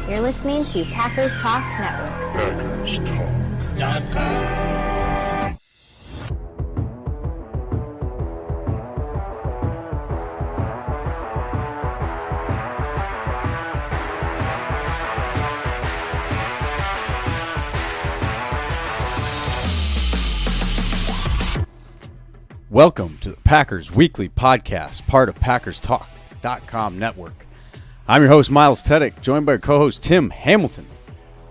You're listening to Packers Talk Network. PackersTalk.com. Welcome to the Packers Weekly Podcast, part of PackersTalk.com network. I'm your host, Miles Teddick, joined by our co-host, Tim Hamilton.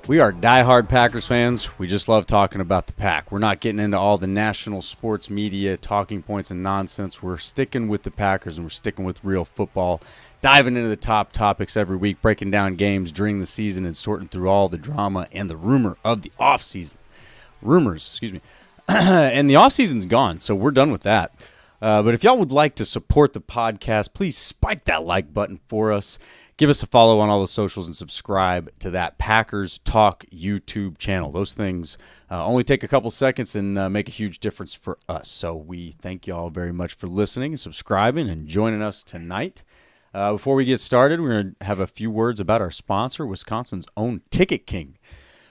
We are diehard Packers fans. We just love talking about the Pack. We're not getting into all the national sports media talking points and nonsense. We're sticking with the Packers, and we're sticking with real football, diving into the top topics every week, breaking down games during the season, and sorting through all the drama and the rumors, excuse me. And the offseason's gone, so we're done with that. But if y'all would like to support the podcast, please spike that like button for us. Give us a follow on all the socials and subscribe to that Packers Talk YouTube channel. Those things only take a couple seconds and make a huge difference for us. So we thank y'all very much for listening and subscribing and joining us tonight. Before we get started, we're going to have a few words about our sponsor, Wisconsin's own Ticket King.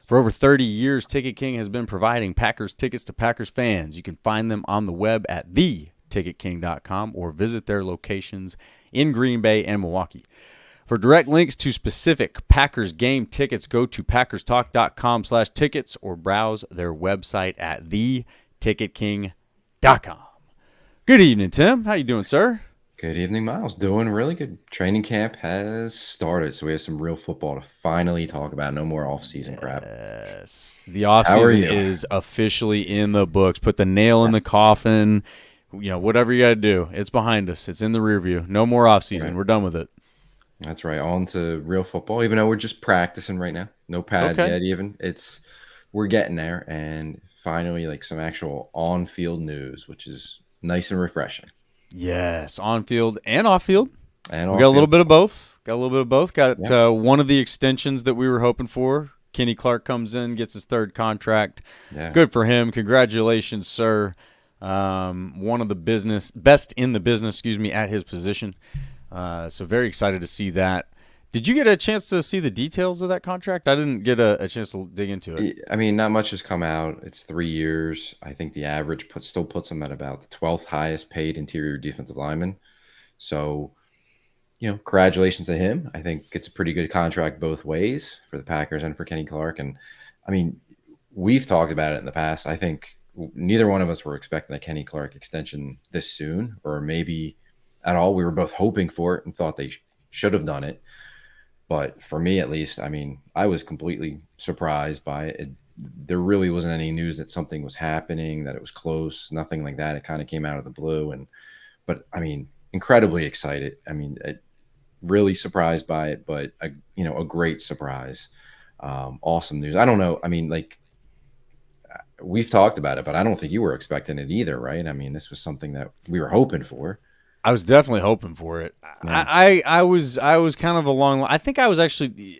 For over 30 years, Ticket King has been providing Packers tickets to Packers fans. You can find them on the web at theticketking.com or visit their locations in Green Bay and Milwaukee. For direct links to specific Packers game tickets, go to packerstalk.com/tickets or browse their website at theticketking.com. Good evening, Tim. How you doing, sir? Good evening, Miles. Doing really good. Training camp has started, so we have some real football to finally talk about. No more off-season crap. Yes. The off-season is officially in the books. Put the nail in the coffin. You know, whatever you got to do. It's behind us. It's in the rear view. No more off-season. Right. We're done with it. That's right. On to real football, even though we're just practicing right now. No pads yet even. We're getting there, and finally, like, some actual on-field news, which is nice and refreshing. Yes, on-field and off-field. We got a little bit of both. Got one of the extensions that we were hoping for. Kenny Clark comes in, gets his third contract. Yeah. Good for him. Congratulations, sir. One of the best in the business, at his position. So very excited to see that. Did you get a chance to see the details of that contract? I didn't get a chance to dig into it. I mean, not much has come out. It's 3 years. I think the average still puts him at about the 12th highest paid interior defensive lineman. So, congratulations to him. I think it's a pretty good contract both ways for the Packers and for Kenny Clark. And, I mean, we've talked about it in the past. I think neither one of us were expecting a Kenny Clark extension this soon, or maybe at all. We were both hoping for it and thought they should have done it. But for me, at least, I mean, I was completely surprised by it. There really wasn't any news that something was happening, that it was close, nothing like that. It kind of came out of the blue. But I mean, incredibly excited. I mean, really surprised by it, but a great surprise. Awesome news. I don't know. I mean, like, we've talked about it, but I don't think you were expecting it either, right? I mean, this was something that we were hoping for. I was definitely hoping for it. Yeah. I was kind of along. I think I was actually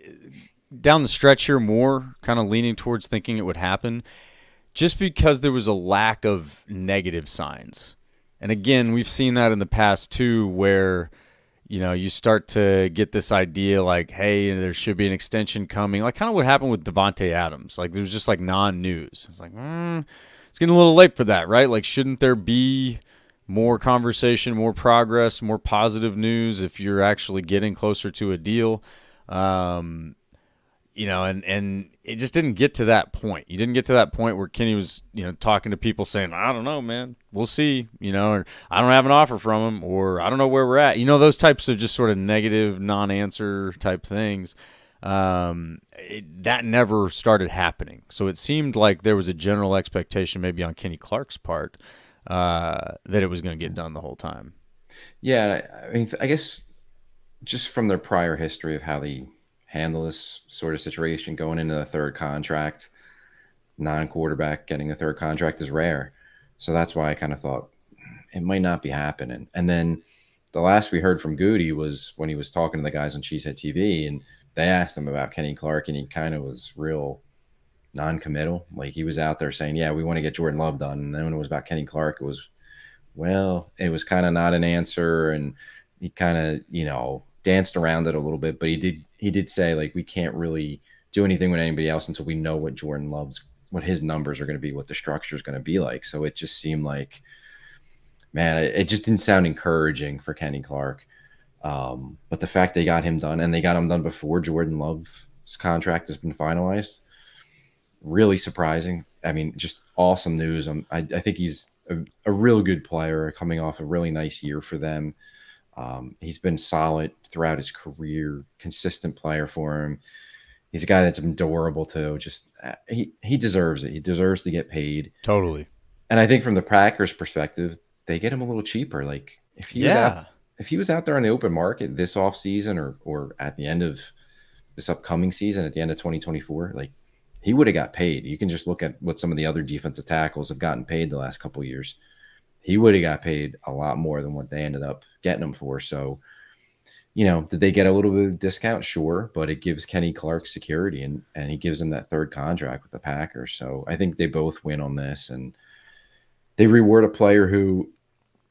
down the stretch here more kind of leaning towards thinking it would happen, just because there was a lack of negative signs. And again, we've seen that in the past too, where you start to get this idea like, hey, there should be an extension coming, like kind of what happened with Devontae Adams. Like, there was just like non-news. It's like, it's getting a little late for that, right? Like, shouldn't there be more conversation, more progress, more positive news if you're actually getting closer to a deal? And it just didn't get to that point. You didn't get to that point where Kenny was, talking to people saying, I don't know, man, we'll see, or I don't have an offer from him, or I don't know where we're at. Those types of just sort of negative non-answer type things. That never started happening. So it seemed like there was a general expectation maybe on Kenny Clark's part that it was going to get done the whole time. Yeah, I mean, I guess just from their prior history of how they handle this sort of situation going into the third contract, non-quarterback getting a third contract is rare. So that's why I kind of thought it might not be happening. And then the last we heard from Goody was when he was talking to the guys on Cheesehead TV, and they asked him about Kenny Clark, and he kind of was real non-committal. Like, he was out there saying, yeah, we want to get Jordan Love done. And then when it was about Kenny Clark, it was kind of not an answer. And he kind of, danced around it a little bit, but he did say, like, we can't really do anything with anybody else until we know what Jordan Love's, what his numbers are going to be, what the structure is going to be like. So it just seemed like, man, it just didn't sound encouraging for Kenny Clark. But the fact they got him done, and they got him done before Jordan Love's contract has been finalized, really surprising. I mean, just awesome news. I think he's a real good player coming off a really nice year for them. He's been solid throughout his career, consistent player for him. He's a guy that's been durable too. Just he deserves it. He deserves to get paid. Totally. And I think from the Packers' perspective, they get him a little cheaper. Like if he was out there on the open market this offseason or at the end of this upcoming season, at the end of 2024, like he would have got paid. You can just look at what some of the other defensive tackles have gotten paid the last couple of years. He would have got paid a lot more than what they ended up getting him for. So, did they get a little bit of discount? Sure, but it gives Kenny Clark security, and he gives him that third contract with the Packers. So I think they both win on this, and they reward a player who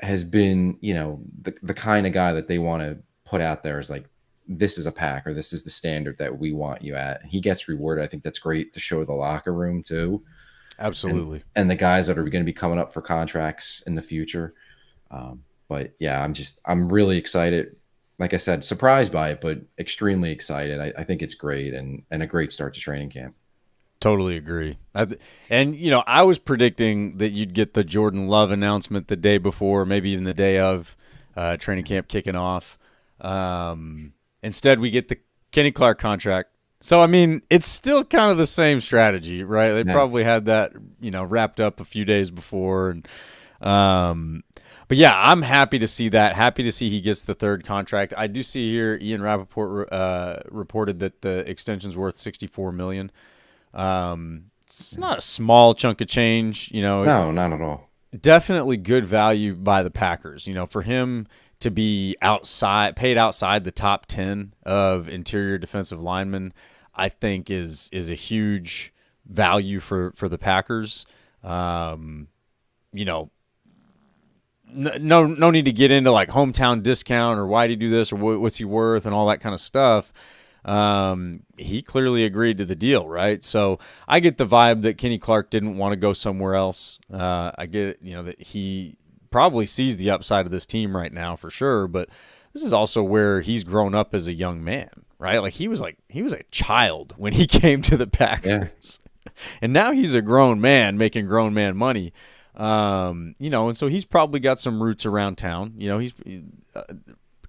has been, the kind of guy that they want to put out there is like, this is a Packer. This is the standard that we want you at. He gets rewarded. I think that's great to show the locker room too. Absolutely. And the guys that are going to be coming up for contracts in the future. But yeah, I'm really excited. Like I said, surprised by it, but extremely excited. I think it's great and a great start to training camp. Totally agree. I was predicting that you'd get the Jordan Love announcement the day before, maybe even the day of training camp kicking off. Instead, we get the Kenny Clark contract. So, I mean, it's still kind of the same strategy, right? They probably had that, wrapped up a few days before. And, but, yeah, I'm happy to see that. Happy to see he gets the third contract. I do see here Ian Rappaport reported that the extension's worth $64 million. It's not a small chunk of change. No, not at all. Definitely good value by the Packers. For him to be paid outside the top 10 of interior defensive linemen, I think is a huge value for the Packers. No need to get into like hometown discount or why did he do this or what's he worth and all that kind of stuff. He clearly agreed to the deal, right? So I get the vibe that Kenny Clark didn't want to go somewhere else. I get it, that he probably sees the upside of this team right now for sure, but this is also where he's grown up as a young man, right? Like he was a child when he came to the Packers. Yeah. And now he's a grown man making grown man money. And so he's probably got some roots around town.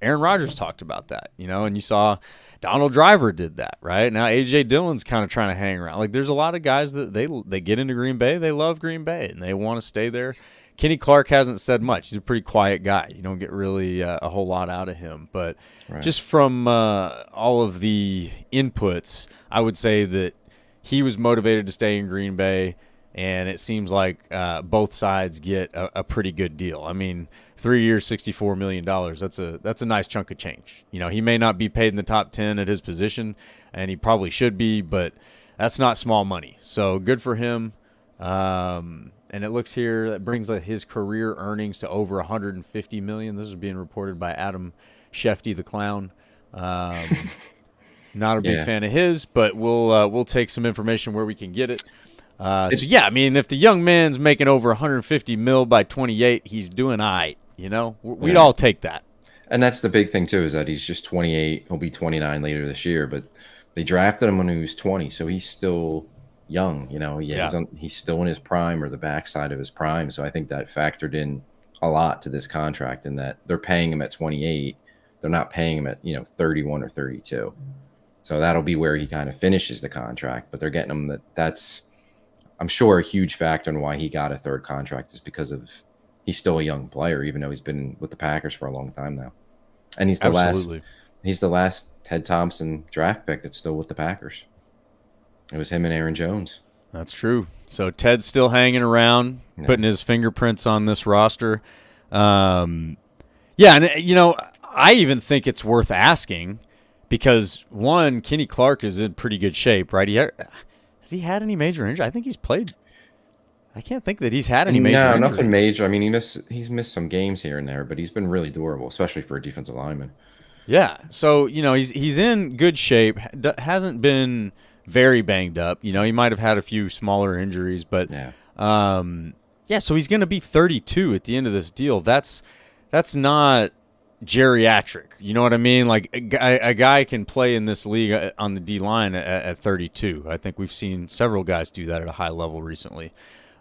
Aaron Rodgers talked about that, and you saw Donald Driver did that, right? Now A.J. Dillon's kind of trying to hang around. Like there's a lot of guys that they get into Green Bay, they love Green Bay, and they want to stay there. Kenny Clark hasn't said much. He's a pretty quiet guy. You don't get really a whole lot out of him. But just from all of the inputs, I would say that he was motivated to stay in Green Bay, and it seems like both sides get a pretty good deal. I mean, 3 years, $64 million. That's a nice chunk of change. He may not be paid in the top 10 at his position, and he probably should be, but that's not small money. So good for him. And it looks here that brings his career earnings to over $150 million. This is being reported by Adam Shefty, the clown. Not a big fan of his, but we'll take some information where we can get it. I mean, if the young man's making over $150 million by 28, he's doing all right. We'd all take that. And that's the big thing too, is that he's just 28. He'll be 29 later this year, but they drafted him when he was 20, so he's still young. He's still in his prime or the backside of his prime. So I think that factored in a lot to this contract, in that they're paying him at 28. They're not paying him at 31 or 32. So that'll be where he kind of finishes the contract. But they're getting him that's I'm sure a huge factor in why he got a third contract is because of he's still a young player, even though he's been with the Packers for a long time now. And he's the last Ted Thompson draft pick that's still with the Packers. It was him and Aaron Jones. That's true. So Ted's still hanging around, putting his fingerprints on this roster. And I even think it's worth asking because, one, Kenny Clark is in pretty good shape, right? Has he had any major injuries? I think he's played. I can't think that he's had any major injuries. No, nothing major. I mean, he's missed some games here and there, but he's been really durable, especially for a defensive lineman. Yeah. So, he's in good shape. Hasn't been very banged up. He might have had a few smaller injuries, but Yeah. yeah, so he's going to be 32 at the end of this deal. That's not geriatric. You know what I mean? Like a guy can play in this league on the D line at 32. I think we've seen several guys do that at a high level recently.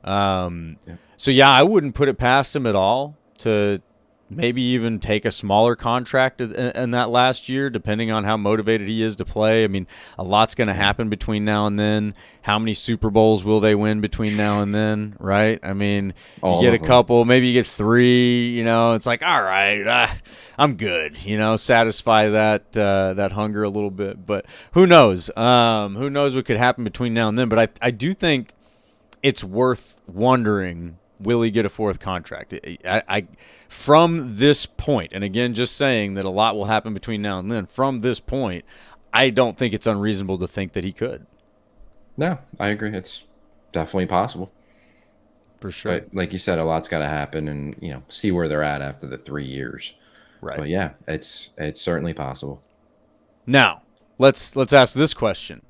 So yeah, I wouldn't put it past him at all to maybe even take a smaller contract in that last year, depending on how motivated he is to play. I mean, a lot's going to happen between now and then. How many Super Bowls will they win between now and then, right? I mean, you get a couple, maybe you get 3, it's like, all right, I'm good, satisfy that hunger a little bit. But who knows? Who knows what could happen between now and then. But I do think it's worth wondering, will he get a 4th contract? I from this point, and again, just saying that a lot will happen between now and then. From this point, I don't think it's unreasonable to think that he could. No, I agree. It's definitely possible. For sure. But like you said, a lot's got to happen, and see where they're at after the 3 years. Right. But yeah, it's certainly possible. Now, let's ask this question: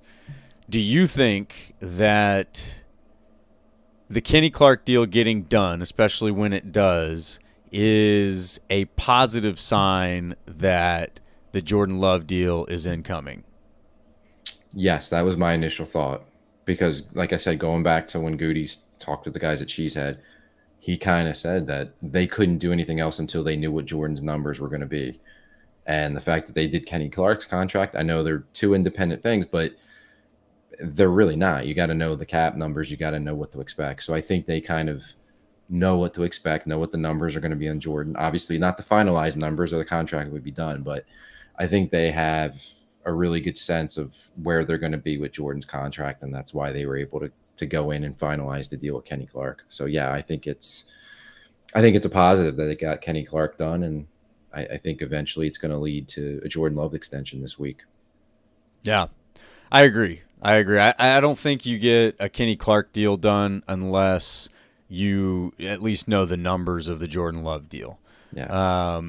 do you think that the Kenny Clark deal getting done, especially when it does, is a positive sign that the Jordan Love deal is incoming? Yes, that was my initial thought. Because, like I said, going back to when Goody's talked to the guys at Cheesehead, he kind of said that they couldn't do anything else until they knew what Jordan's numbers were going to be. And the fact that they did Kenny Clark's contract, I know they're 2 independent things, but they're really not. You got to know the cap numbers. You got to know what to expect. So I think they kind of know what to expect, know what the numbers are going to be on Jordan. Obviously, not the finalized numbers or the contract would be done, but I think they have a really good sense of where they're going to be with Jordan's contract, and that's why they were able to go in and finalize the deal with Kenny Clark. So yeah, I think it's a positive that it got Kenny Clark done, and I think eventually it's going to lead to a Jordan Love extension this week. Yeah, I agree. I don't think you get a Kenny Clark deal done unless you at least know the numbers of the Jordan Love deal. Yeah.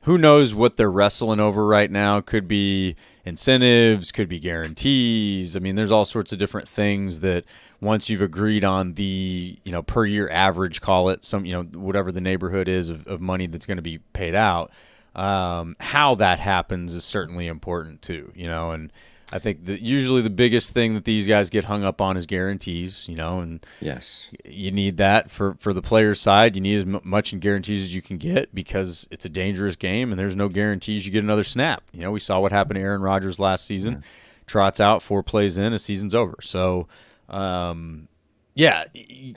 Who knows what they're wrestling over right now? Could be incentives, could be guarantees. I mean, there's all sorts of different things that once you've agreed on the, per year average, call it some, whatever the neighborhood is of money that's going to be paid out. How that happens is certainly important too, and I think that usually the biggest thing that these guys get hung up on is guarantees, and yes, you need that for the player's side. You need as much in guarantees as you can get because it's a dangerous game and there's no guarantees you get another snap. We saw what happened to Aaron Rodgers last season. Yeah. Trots out, 4 plays in, a season's over. So, yeah,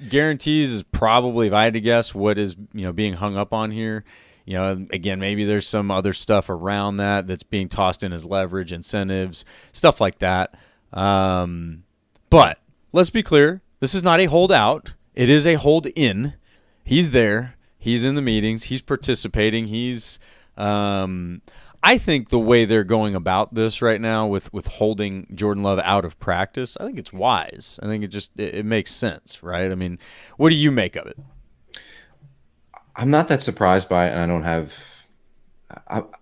guarantees is probably, if I had to guess, what is being hung up on here. Again, maybe there's some other stuff around that's being tossed in as leverage, incentives, stuff like that. But let's be clear. This is not a holdout. It is a hold in. He's there. He's in the meetings. He's participating. He's I think the way they're going about this right now with holding Jordan Love out of practice, I think it's wise. I think it makes sense, right? I mean, what do you make of it? I'm not that surprised by it, and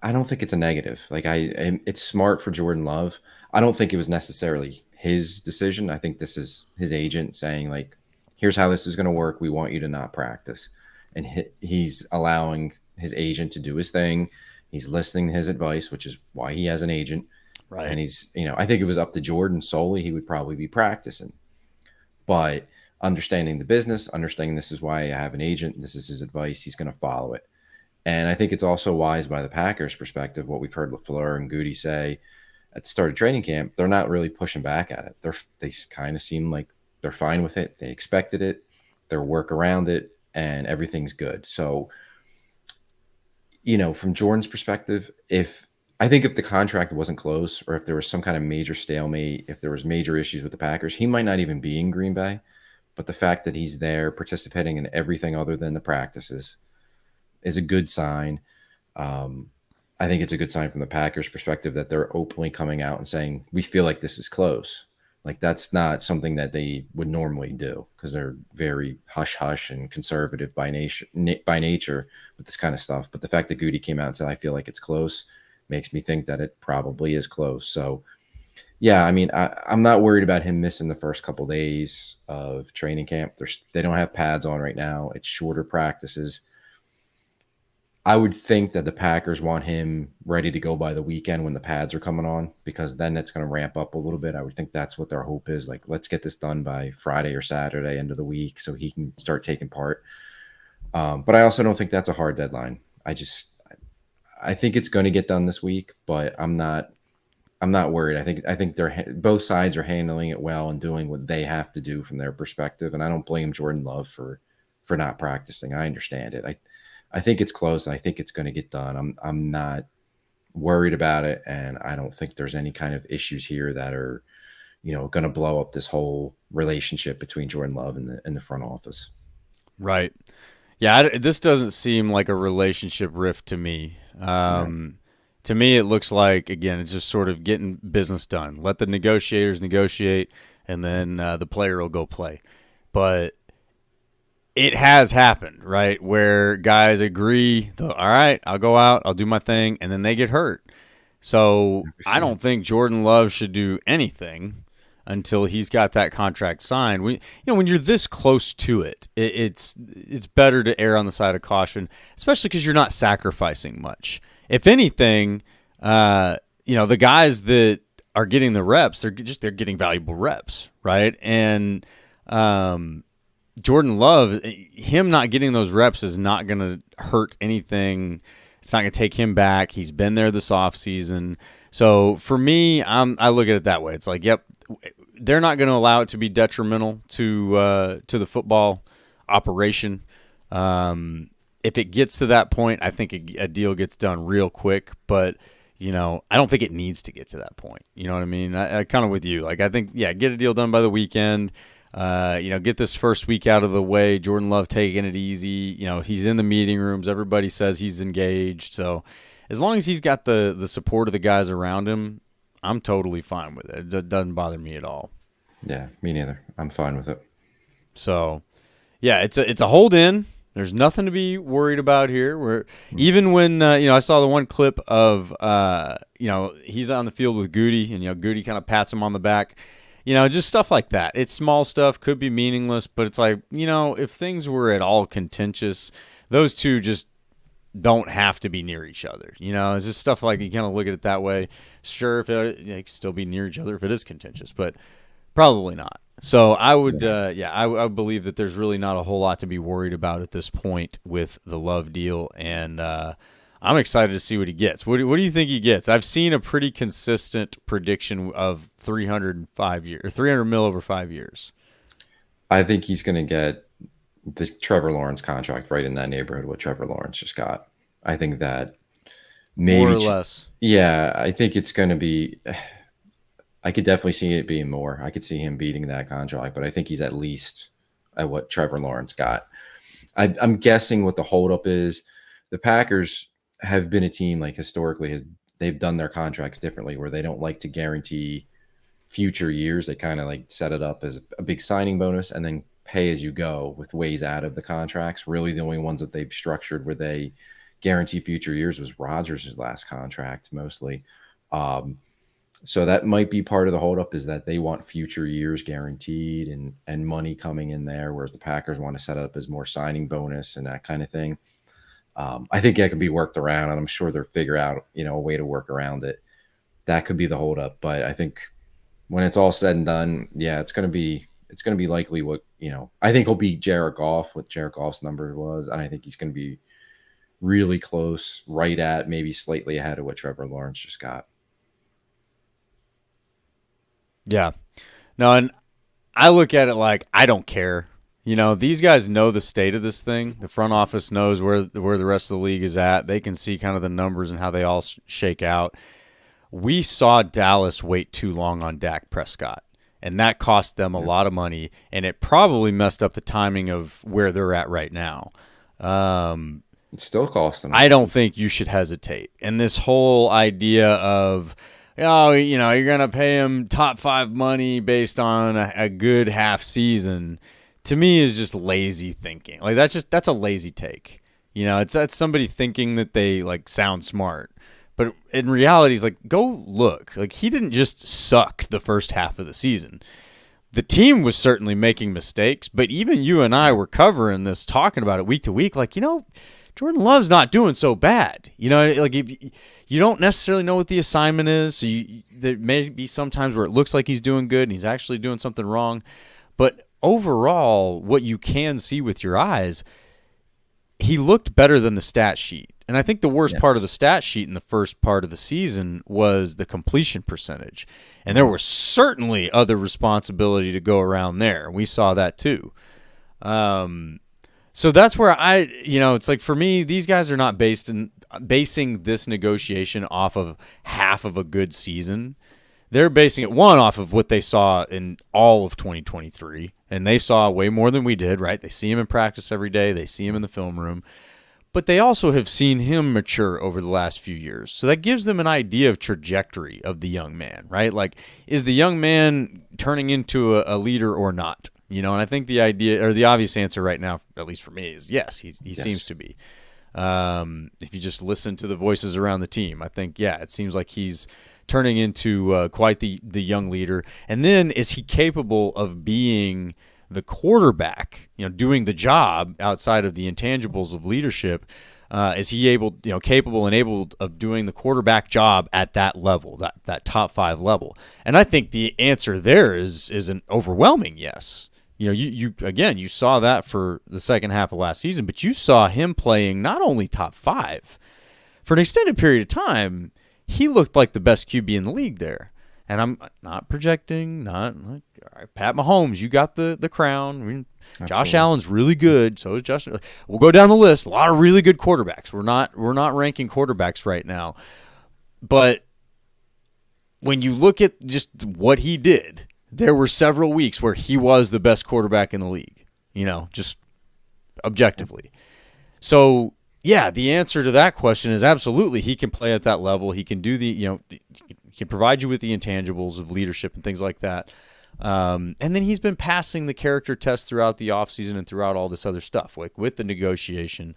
I don't think it's a negative. Like it's smart for Jordan Love. I don't think it was necessarily his decision. I think this is his agent saying, like, here's how this is going to work. We want you to not practice. And he's allowing his agent to do his thing. He's listening to his advice, which is why he has an agent. Right. And he's, I think if it was up to Jordan solely, he would probably be practicing. But understanding the business, understanding this is why I have an agent, this is his advice, he's going to follow it. And I think it's also wise by the Packers' perspective, what we've heard LaFleur and Goody say at the start of training camp, they're not really pushing back at it. They kind of seem like they're fine with it. They expected it. They'll work around it, and everything's good. So, from Jordan's perspective, I think if the contract wasn't close or if there was some kind of major stalemate, if there was major issues with the Packers, he might not even be in Green Bay. But the fact that he's there participating in everything other than the practices is a good sign. I think it's a good sign from the Packers' perspective that they're openly coming out and saying, we feel like this is close. Like, that's not something that they would normally do because they're very hush-hush and conservative by nature with this kind of stuff. But the fact that Goody came out and said, I feel like it's close, makes me think that it probably is close. So, yeah, I mean, I'm not worried about him missing the first couple days of training camp. They don't have pads on right now. It's shorter practices. I would think that the Packers want him ready to go by the weekend when the pads are coming on, because then it's going to ramp up a little bit. I would think that's what their hope is. Like, let's get this done by Friday or Saturday, end of the week, so he can start taking part. But I also don't think that's a hard deadline. I think it's going to get done this week, but I'm not worried. I think both sides are handling it well and doing what they have to do from their perspective. And I don't blame Jordan Love for not practicing. I understand it. I think it's close. I think it's going to get done. I'm not worried about it, and I don't think there's any kind of issues here that are, going to blow up this whole relationship between Jordan Love and the front office. Right. Yeah, this doesn't seem like a relationship rift to me. To me, it looks like, again, it's just sort of getting business done. Let the negotiators negotiate, and then the player will go play. But it has happened, right, where guys agree, all right, I'll go out, I'll do my thing, and then they get hurt. So I don't think Jordan Love should do anything until he's got that contract signed. When you're this close to it, it's better to err on the side of caution, especially because you're not sacrificing much. If anything, the guys that are getting the reps, they're getting valuable reps, right? And Jordan Love, him not getting those reps is not going to hurt anything. It's not going to take him back. He's been there this offseason. So for me, I look at it that way. It's like, yep, they're not going to allow it to be detrimental to the football operation. If it gets to that point, I think a deal gets done real quick. But, I don't think it needs to get to that point. You know what I mean? I kind of with you. Like, I think, yeah, get a deal done by the weekend. Get this first week out of the way. Jordan Love taking it easy. He's in the meeting rooms. Everybody says he's engaged. So as long as he's got the support of the guys around him, I'm totally fine with it. It doesn't bother me at all. Yeah, me neither. I'm fine with it. So, yeah, it's a hold in. There's nothing to be worried about here. Even when I saw the one clip of he's on the field with Goody, and Goody kind of pats him on the back. Just stuff like that. It's small stuff, could be meaningless, but it's like, if things were at all contentious, those two just don't have to be near each other. It's just stuff like, you kind of look at it that way. Sure, they can still be near each other if it is contentious, but probably not. So I would, I believe that there's really not a whole lot to be worried about at this point with the Love deal, and I'm excited to see what he gets. What do you think he gets? I've seen a pretty consistent prediction of 305 years or 300 mil over 5 years. I think he's going to get the Trevor Lawrence contract right in that neighborhood what Trevor Lawrence just got. I think that maybe more or less. Yeah, I think it's going to be. I could definitely see it being more. I could see him beating that contract, but I think he's at least at what Trevor Lawrence got. I'm guessing what the holdup is. The Packers have been a team, like, historically, they've done their contracts differently, where they don't like to guarantee future years. They kind of like set it up as a big signing bonus and then pay as you go with ways out of the contracts. Really, the only ones that they've structured where they guarantee future years was Rodgers' last contract, mostly. So that might be part of the holdup, is that they want future years guaranteed and money coming in there, whereas the Packers want to set it up as more signing bonus and that kind of thing. I think that can be worked around, and I'm sure they'll figure out, a way to work around it. That could be the holdup, but I think when it's all said and done, yeah, it's going to be likely what, I think he'll beat Jared Goff, what Jared Goff's number was, and I think he's going to be really close, right at, maybe slightly ahead of what Trevor Lawrence just got. Yeah. No, and I look at it like, I don't care. These guys know the state of this thing. The front office knows where the rest of the league is at. They can see kind of the numbers and how they all shake out. We saw Dallas wait too long on Dak Prescott, and that cost them a lot of money, and it probably messed up the timing of where they're at right now. It still cost them. I don't think you should hesitate. And this whole idea of, you're going to pay him top 5 money based on a good half season, to me is just lazy thinking. Like, that's a lazy take. That's somebody thinking that they, like, sound smart. But in reality, he's like, go look. Like, he didn't just suck the first half of the season. The team was certainly making mistakes, but even you and I were covering this, talking about it week to week, like, Jordan Love's not doing so bad. Like, if you don't necessarily know what the assignment is, so there may be some times where it looks like he's doing good and he's actually doing something wrong. But overall, what you can see with your eyes, he looked better than the stat sheet. And I think the worst part of the stat sheet in the first part of the season was the completion percentage. And there was certainly other responsibility to go around there. We saw that too. So that's where it's like, for me, these guys are not basing this negotiation off of half of a good season. They're basing it, one, off of what they saw in all of 2023. And they saw way more than we did, right? They see him in practice every day. They see him in the film room. But they also have seen him mature over the last few years. So that gives them an idea of trajectory of the young man, right? Like, is the young man turning into a leader or not? And I think the idea, or the obvious answer right now, at least for me, is yes, he seems to be. If you just listen to the voices around the team, I think, it seems like he's turning into quite the young leader. And then, is he capable of being the quarterback, doing the job outside of the intangibles of leadership? Is he capable and able of doing the quarterback job at that level, that top 5 level? And I think the answer there is an overwhelming yes. You saw that for the second half of last season, but you saw him playing not only top 5 for an extended period of time. He looked like the best QB in the league there. And I'm not projecting, not like, all right, Pat Mahomes, you got the crown. I mean, Josh Allen's really good. So is Justin. We'll go down the list. A lot of really good quarterbacks. We're not ranking quarterbacks right now. But when you look at just what he did, there were several weeks where he was the best quarterback in the league, just objectively. So, yeah, the answer to that question is absolutely he can play at that level. He can do he can provide you with the intangibles of leadership and things like that. And then he's been passing the character test throughout the offseason and throughout all this other stuff, like with the negotiation.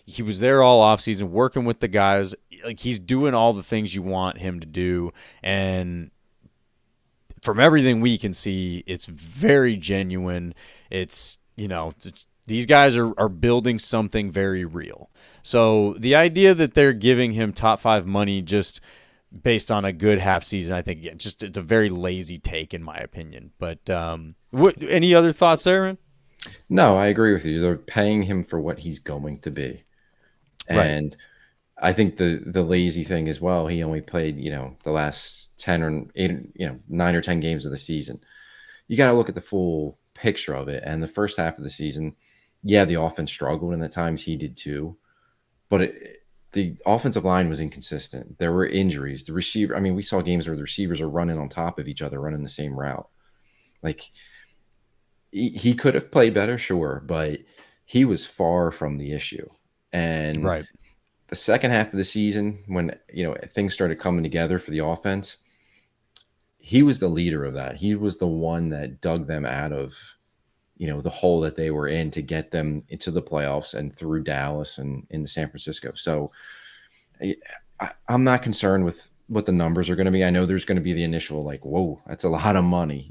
He was there all offseason working with the guys. Like, he's doing all the things you want him to do. And from everything we can see, it's very genuine. It's, these guys are building something very real. So the idea that they're giving him top 5 money just based on a good half season, I think it's a very lazy take in my opinion. But any other thoughts there, Aaron? No, I agree with you. They're paying him for what he's going to be. And right. I think the lazy thing as well, he only played, the last 10 or 8, 9 or 10 games of the season. You got to look at the full picture of it. And the first half of the season, the offense struggled, and at times he did too. But the offensive line was inconsistent. There were injuries. The receiver, we saw games where the receivers are running on top of each other, running the same route. Like, he could have played better, sure, but he was far from the issue. And right. The second half of the season, when things started coming together for the offense, he was the leader of that. He was the one that dug them out of the hole that they were in to get them into the playoffs and through Dallas and into San Francisco. So I'm not concerned with what the numbers are going to be. I know there's going to be the initial like, whoa, that's a lot of money,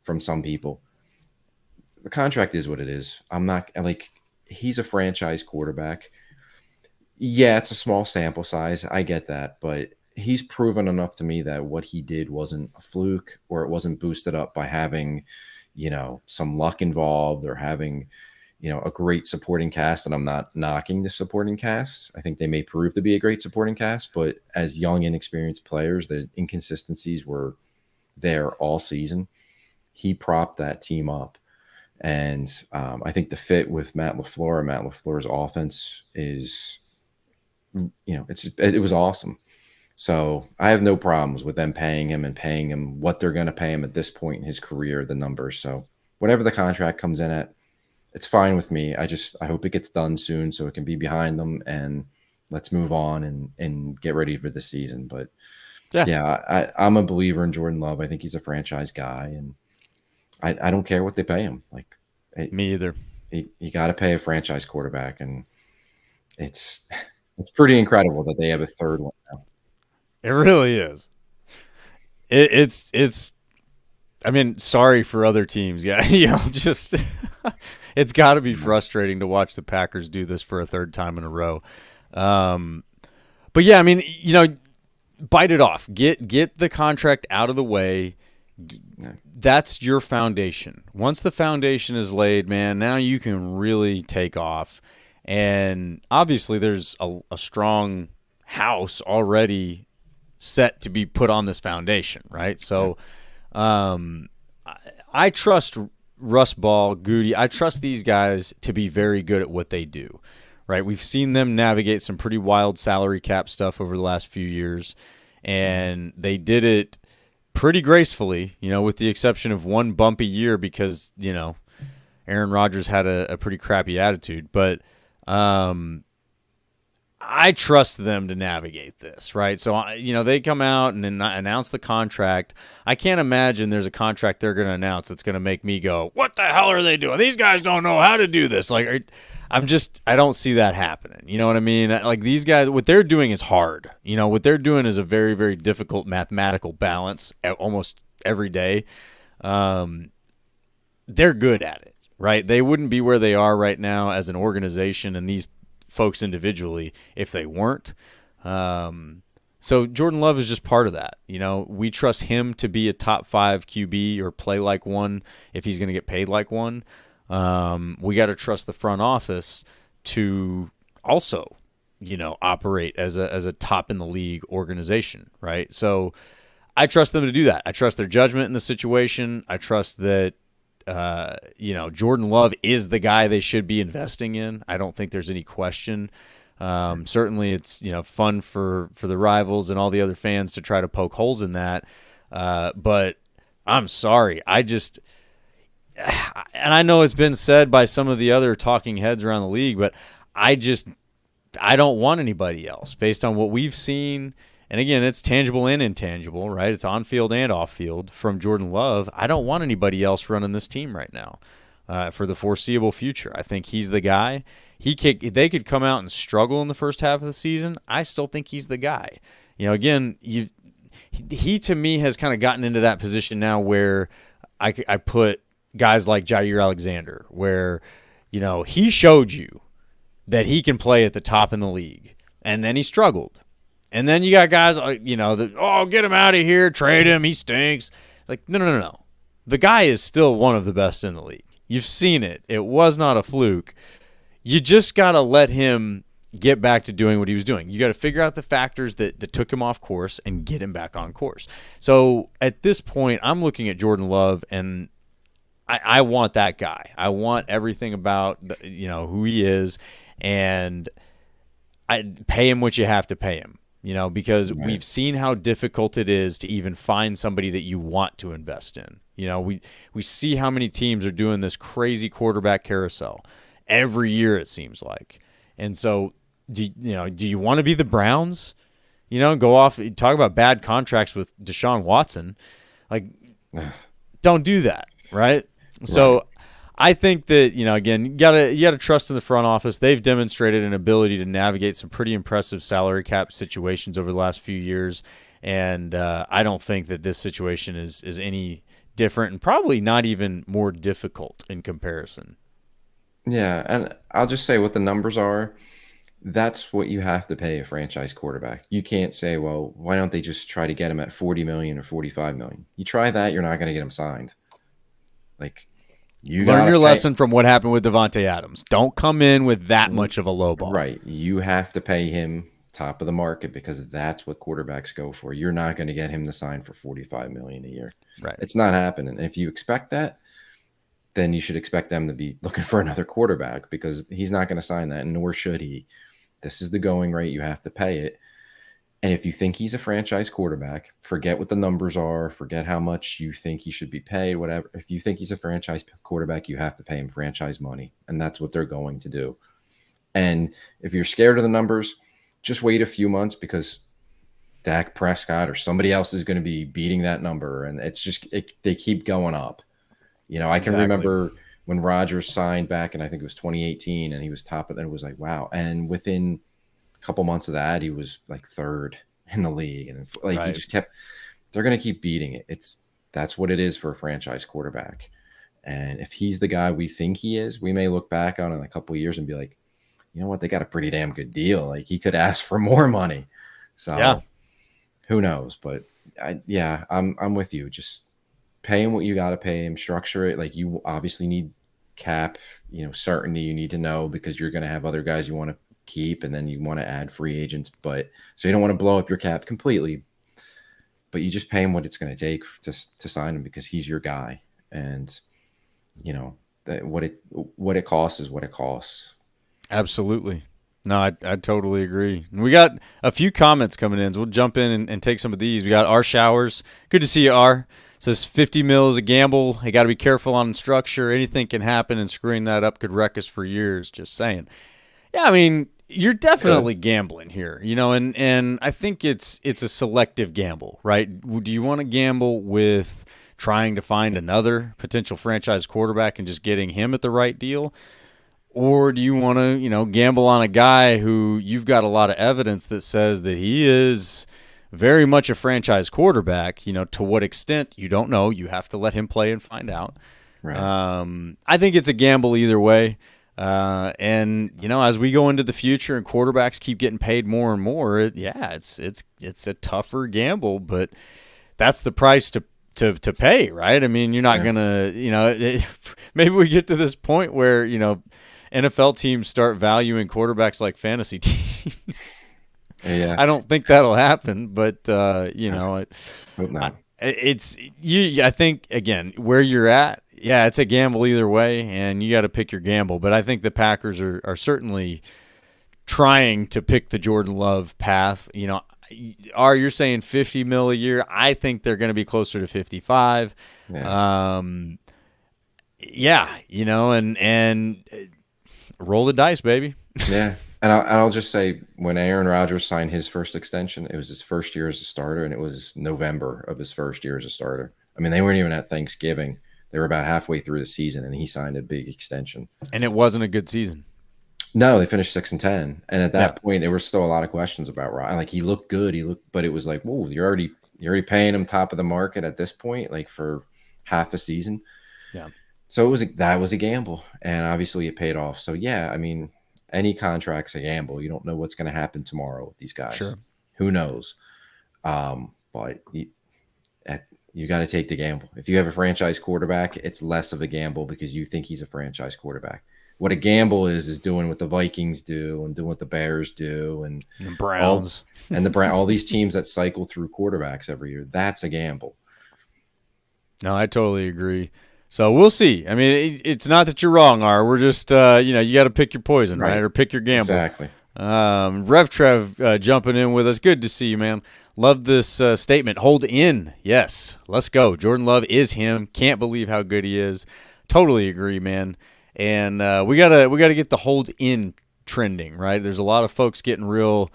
from some people. The contract is what it is. I'm not like, he's a franchise quarterback. Yeah, it's a small sample size. I get that. But he's proven enough to me that what he did wasn't a fluke, or it wasn't boosted up by having, some luck involved, or having, a great supporting cast. And I'm not knocking the supporting cast. I think they may prove to be a great supporting cast. But as young, inexperienced players, the inconsistencies were there all season. He propped that team up. And I think the fit with Matt LaFleur and Matt LaFleur's offense is, it was awesome. So I have no problems with them paying him what they're going to pay him at this point in his career, the numbers. So whatever the contract comes in at, it's fine with me. I hope it gets done soon so it can be behind them and let's move on and get ready for the season. But I'm a believer in Jordan Love. I think he's a franchise guy, and I don't care what they pay him. Like, me either. You got to pay a franchise quarterback, and it's pretty incredible that they have a third one now. It really is. It's. I mean, sorry for other teams. Yeah, just it's got to be frustrating to watch the Packers do this for a third time in a row. But yeah, I mean, bite it off. Get the contract out of the way. That's your foundation. Once the foundation is laid, man, now you can really take off. And obviously, there's a strong house already set to be put on this foundation, right? So. I trust Russ Ball, Goody. I trust these guys to be very good at what they do, right? We've seen them navigate some pretty wild salary cap stuff over the last few years, and they did it pretty gracefully, with the exception of one bumpy year because, Aaron Rodgers had a pretty crappy attitude. But I trust them to navigate this, right? So, they come out and then announce the contract. I can't imagine there's a contract they're going to announce that's going to make me go, what the hell are they doing? These guys don't know how to do this. Like, I don't see that happening. You know what I mean? Like, these guys, what they're doing is hard. What they're doing is a very, very difficult mathematical balance almost every day. They're good at it, right? They wouldn't be where they are right now as an organization and these folks individually if they weren't. So Jordan Love is just part of that. We trust him to be a top 5 QB or play like one if he's going to get paid like one. We got to trust the front office to also, operate as a top in the league organization, right? So I trust them to do that. I trust their judgment in the situation. I trust that Jordan Love is the guy they should be investing in. I don't think there's any question. Certainly it's, fun for the rivals and all the other fans to try to poke holes in that. But I'm sorry. And I know it's been said by some of the other talking heads around the league, but I don't want anybody else based on what we've seen. And again, it's tangible and intangible, right? It's on field and off field from Jordan Love. I don't want anybody else running this team right now for the foreseeable future. I think he's the guy. They could come out and struggle in the first half of the season. I still think he's the guy. Again, he to me has kind of gotten into that position now where I put guys like Jair Alexander, where he showed you that he can play at the top in the league, and then he struggled. And then you got guys, get him out of here, trade him, he stinks. Like, no. The guy is still one of the best in the league. You've seen it. It was not a fluke. You just got to let him get back to doing what he was doing. You got to figure out the factors that took him off course and get him back on course. So at this point, I'm looking at Jordan Love, and I want that guy. I want everything about who he is, and I pay him what you have to pay him. Because we've seen how difficult it is to even find somebody that you want to invest in. We see how many teams are doing this crazy quarterback carousel every year, it seems like. And so, do you want to be the Browns? Go off, talk about bad contracts with Deshaun Watson. Like, don't do that, right? So I think that, again, you gotta trust in the front office. They've demonstrated an ability to navigate some pretty impressive salary cap situations over the last few years, and I don't think that this situation is any different, and probably not even more difficult in comparison. Yeah, and I'll just say what the numbers are. That's what you have to pay a franchise quarterback. You can't say, well, why don't they just try to get him at $40 million or $45 million? You try that, you're not going to get him signed. Like, you learn your lesson from what happened with Devontae Adams. Don't come in with that much of a low ball. Right. You have to pay him top of the market because that's what quarterbacks go for. You're not going to get him to sign for $45 million a year. Right. It's not happening. If you expect that, then you should expect them to be looking for another quarterback because he's not going to sign that, and nor should he. This is the going rate. You have to pay it. And if you think he's a franchise quarterback, forget what the numbers are, forget how much you think he should be paid, whatever. If you think he's a franchise quarterback, you have to pay him franchise money, and that's what they're going to do. And if you're scared of the numbers, just wait a few months because Dak Prescott or somebody else is going to be beating that number, and it's just they keep going up. I can remember when Rodgers signed back, and I think it was 2018, and he was top of it. It was like, wow. And within a couple months of that, he was like third in the league, and like he Right. just kept. They're going to keep beating it. That's what it is for a franchise quarterback. And if he's the guy we think he is, we may look back on it in a couple of years and be like, you know what, they got a pretty damn good deal. Like he could ask for more money. So Yeah. who knows? But I'm with you. Just pay him what you got to pay him. Structure it. Like you obviously need cap, certainty. You need to know because you're going to have other guys you want to keep, and then you want to add free agents. But so you don't want to blow up your cap completely. But you just pay him what it's going to take to sign him because he's your guy, and what it costs is what it costs. Absolutely. No, I totally agree. And we got a few comments coming in, so we'll jump in and take some of these. We got R Showers. Good to see you, R. Says 50 mil is a gamble. You got to be careful on structure. Anything can happen, and screwing that up could wreck us for years. Just saying. Yeah, I mean, you're definitely gambling here, and I think it's a selective gamble, right? Do you want to gamble with trying to find another potential franchise quarterback and just getting him at the right deal? Or do you want to, gamble on a guy who you've got a lot of evidence that says that he is very much a franchise quarterback? To what extent, you don't know. You have to let him play and find out. Right. I think it's a gamble either way. And as we go into the future and quarterbacks keep getting paid more and more, it's a tougher gamble, but that's the price to pay, right? I mean, you're not gonna, maybe we get to this point where NFL teams start valuing quarterbacks like fantasy teams. Yeah, I don't think that'll happen, but hope not. It's you. I think again where you're at. Yeah, it's a gamble either way, and you got to pick your gamble. But I think the Packers are certainly trying to pick the Jordan Love path. You're saying 50 mil a year. I think they're going to be closer to 55. Yeah. And roll the dice, baby. Yeah. And I'll just say, when Aaron Rodgers signed his first extension, it was his first year as a starter, and it was November of his first year as a starter. I mean, they weren't even at Thanksgiving. They were about halfway through the season, and he signed a big extension. And it wasn't a good season. No, they finished 6-10, and at that point, there were still a lot of questions about Rodgers. Like, he looked good, but it was like, whoa, you're already paying him top of the market at this point, like for half a season. Yeah. So that was a gamble, and obviously it paid off. So yeah, I mean, any contract's a gamble. You don't know what's going to happen tomorrow with these guys. Sure. Who knows? But you got to take the gamble. If you have a franchise quarterback, it's less of a gamble because you think he's a franchise quarterback. What a gamble is doing what the Vikings do and doing what the Bears do and the Browns all these teams that cycle through quarterbacks every year. That's a gamble. No, I totally agree. So we'll see. I mean, it's not that you're wrong, R. We're just, you got to pick your poison, right? Or pick your gamble. Exactly. Rev Trev jumping in with us. Good to see you, man. Love this statement. Hold in. Yes, let's go. Jordan Love is him. Can't believe how good he is. Totally agree, man. And we gotta get the hold in trending, right? There's a lot of folks getting real,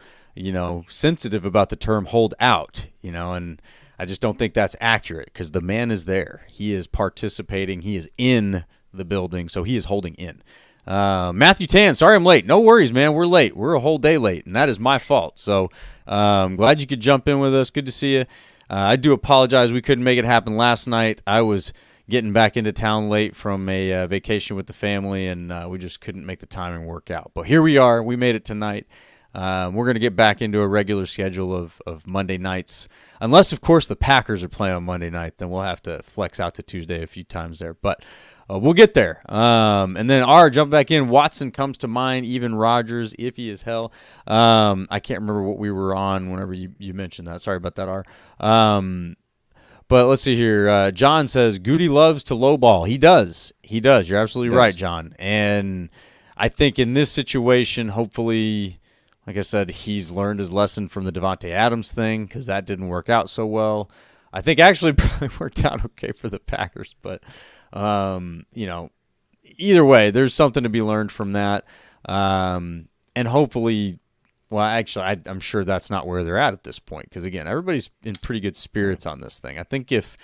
sensitive about the term hold out, and I just don't think that's accurate because the man is there. He is participating. He is in the building, so he is holding in. Matthew Tan, sorry I'm late. No worries, man. We're late. We're a whole day late, and that is my fault. So I'm glad you could jump in with us. Good to see you. I do apologize we couldn't make it happen last night. I was getting back into town late from a vacation with the family, and we just couldn't make the timing work out. But here we are. We made it tonight. We're going to get back into a regular schedule of Monday nights. Unless, of course, the Packers are playing on Monday night, then we'll have to flex out to Tuesday a few times there. But we'll get there. And then jump back in. Watson comes to mind, even Rodgers, iffy as hell. I can't remember what we were on whenever you mentioned that. Sorry about that, R. But let's see here. John says, Goody loves to lowball. He does. You're absolutely right, John. And I think in this situation, hopefully, like I said, he's learned his lesson from the Devontae Adams thing because that didn't work out so well. I think actually probably worked out okay for the Packers. But, either way, there's something to be learned from that. And hopefully, well, actually, I'm sure that's not where they're at this point because, again, everybody's in pretty good spirits on this thing. I think if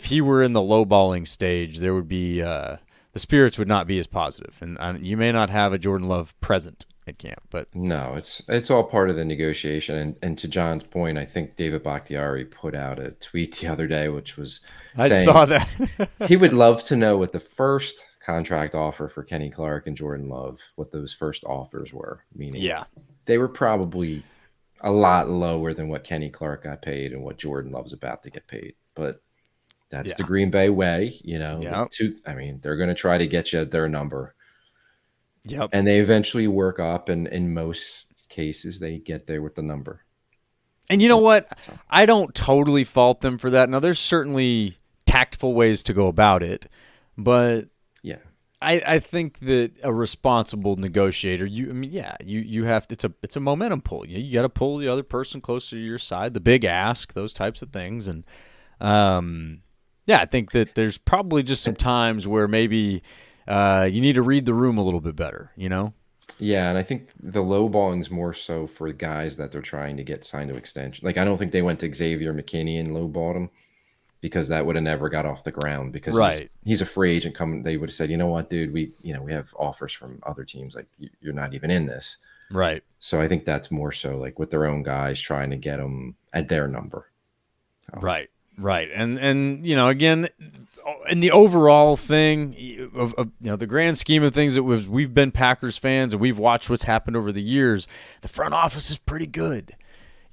he were in the lowballing stage, there would be the spirits would not be as positive. And you may not have a Jordan Love present it can't. But no, it's all part of the negotiation. And to John's point, I think David Bakhtiari put out a tweet the other day, which was I saying saw that. he would love to know what the first contract offer for Kenny Clark and Jordan Love, what those first offers were. Meaning, Yeah. they were probably a lot lower than what Kenny Clark got paid and what Jordan Love's about to get paid. But that's the Green Bay way, you know. Yep. They're going to try to get you their number. Yep. And they eventually work up, and in most cases, they get there with the number. And you know what? I don't totally fault them for that. Now, there's certainly tactful ways to go about it, but yeah, I think that a responsible negotiator, you have to, it's a momentum pull. You got to pull the other person closer to your side, the big ask, those types of things. And I think that there's probably just some times where maybe you need to read the room a little bit better, you know? Yeah, and I think the lowballing is more so for guys that they're trying to get signed to extension. Like, I don't think they went to Xavier McKinney and lowballed him, because that would have never got off the ground, because he's a free agent coming. They would have said, you know what, dude, we have offers from other teams. Like, you're not even in this. Right. So I think that's more so like with their own guys trying to get them at their number. So. Right. And again, in the overall thing of the grand scheme of things, we've been Packers fans and we've watched what's happened over the years. The front office is pretty good.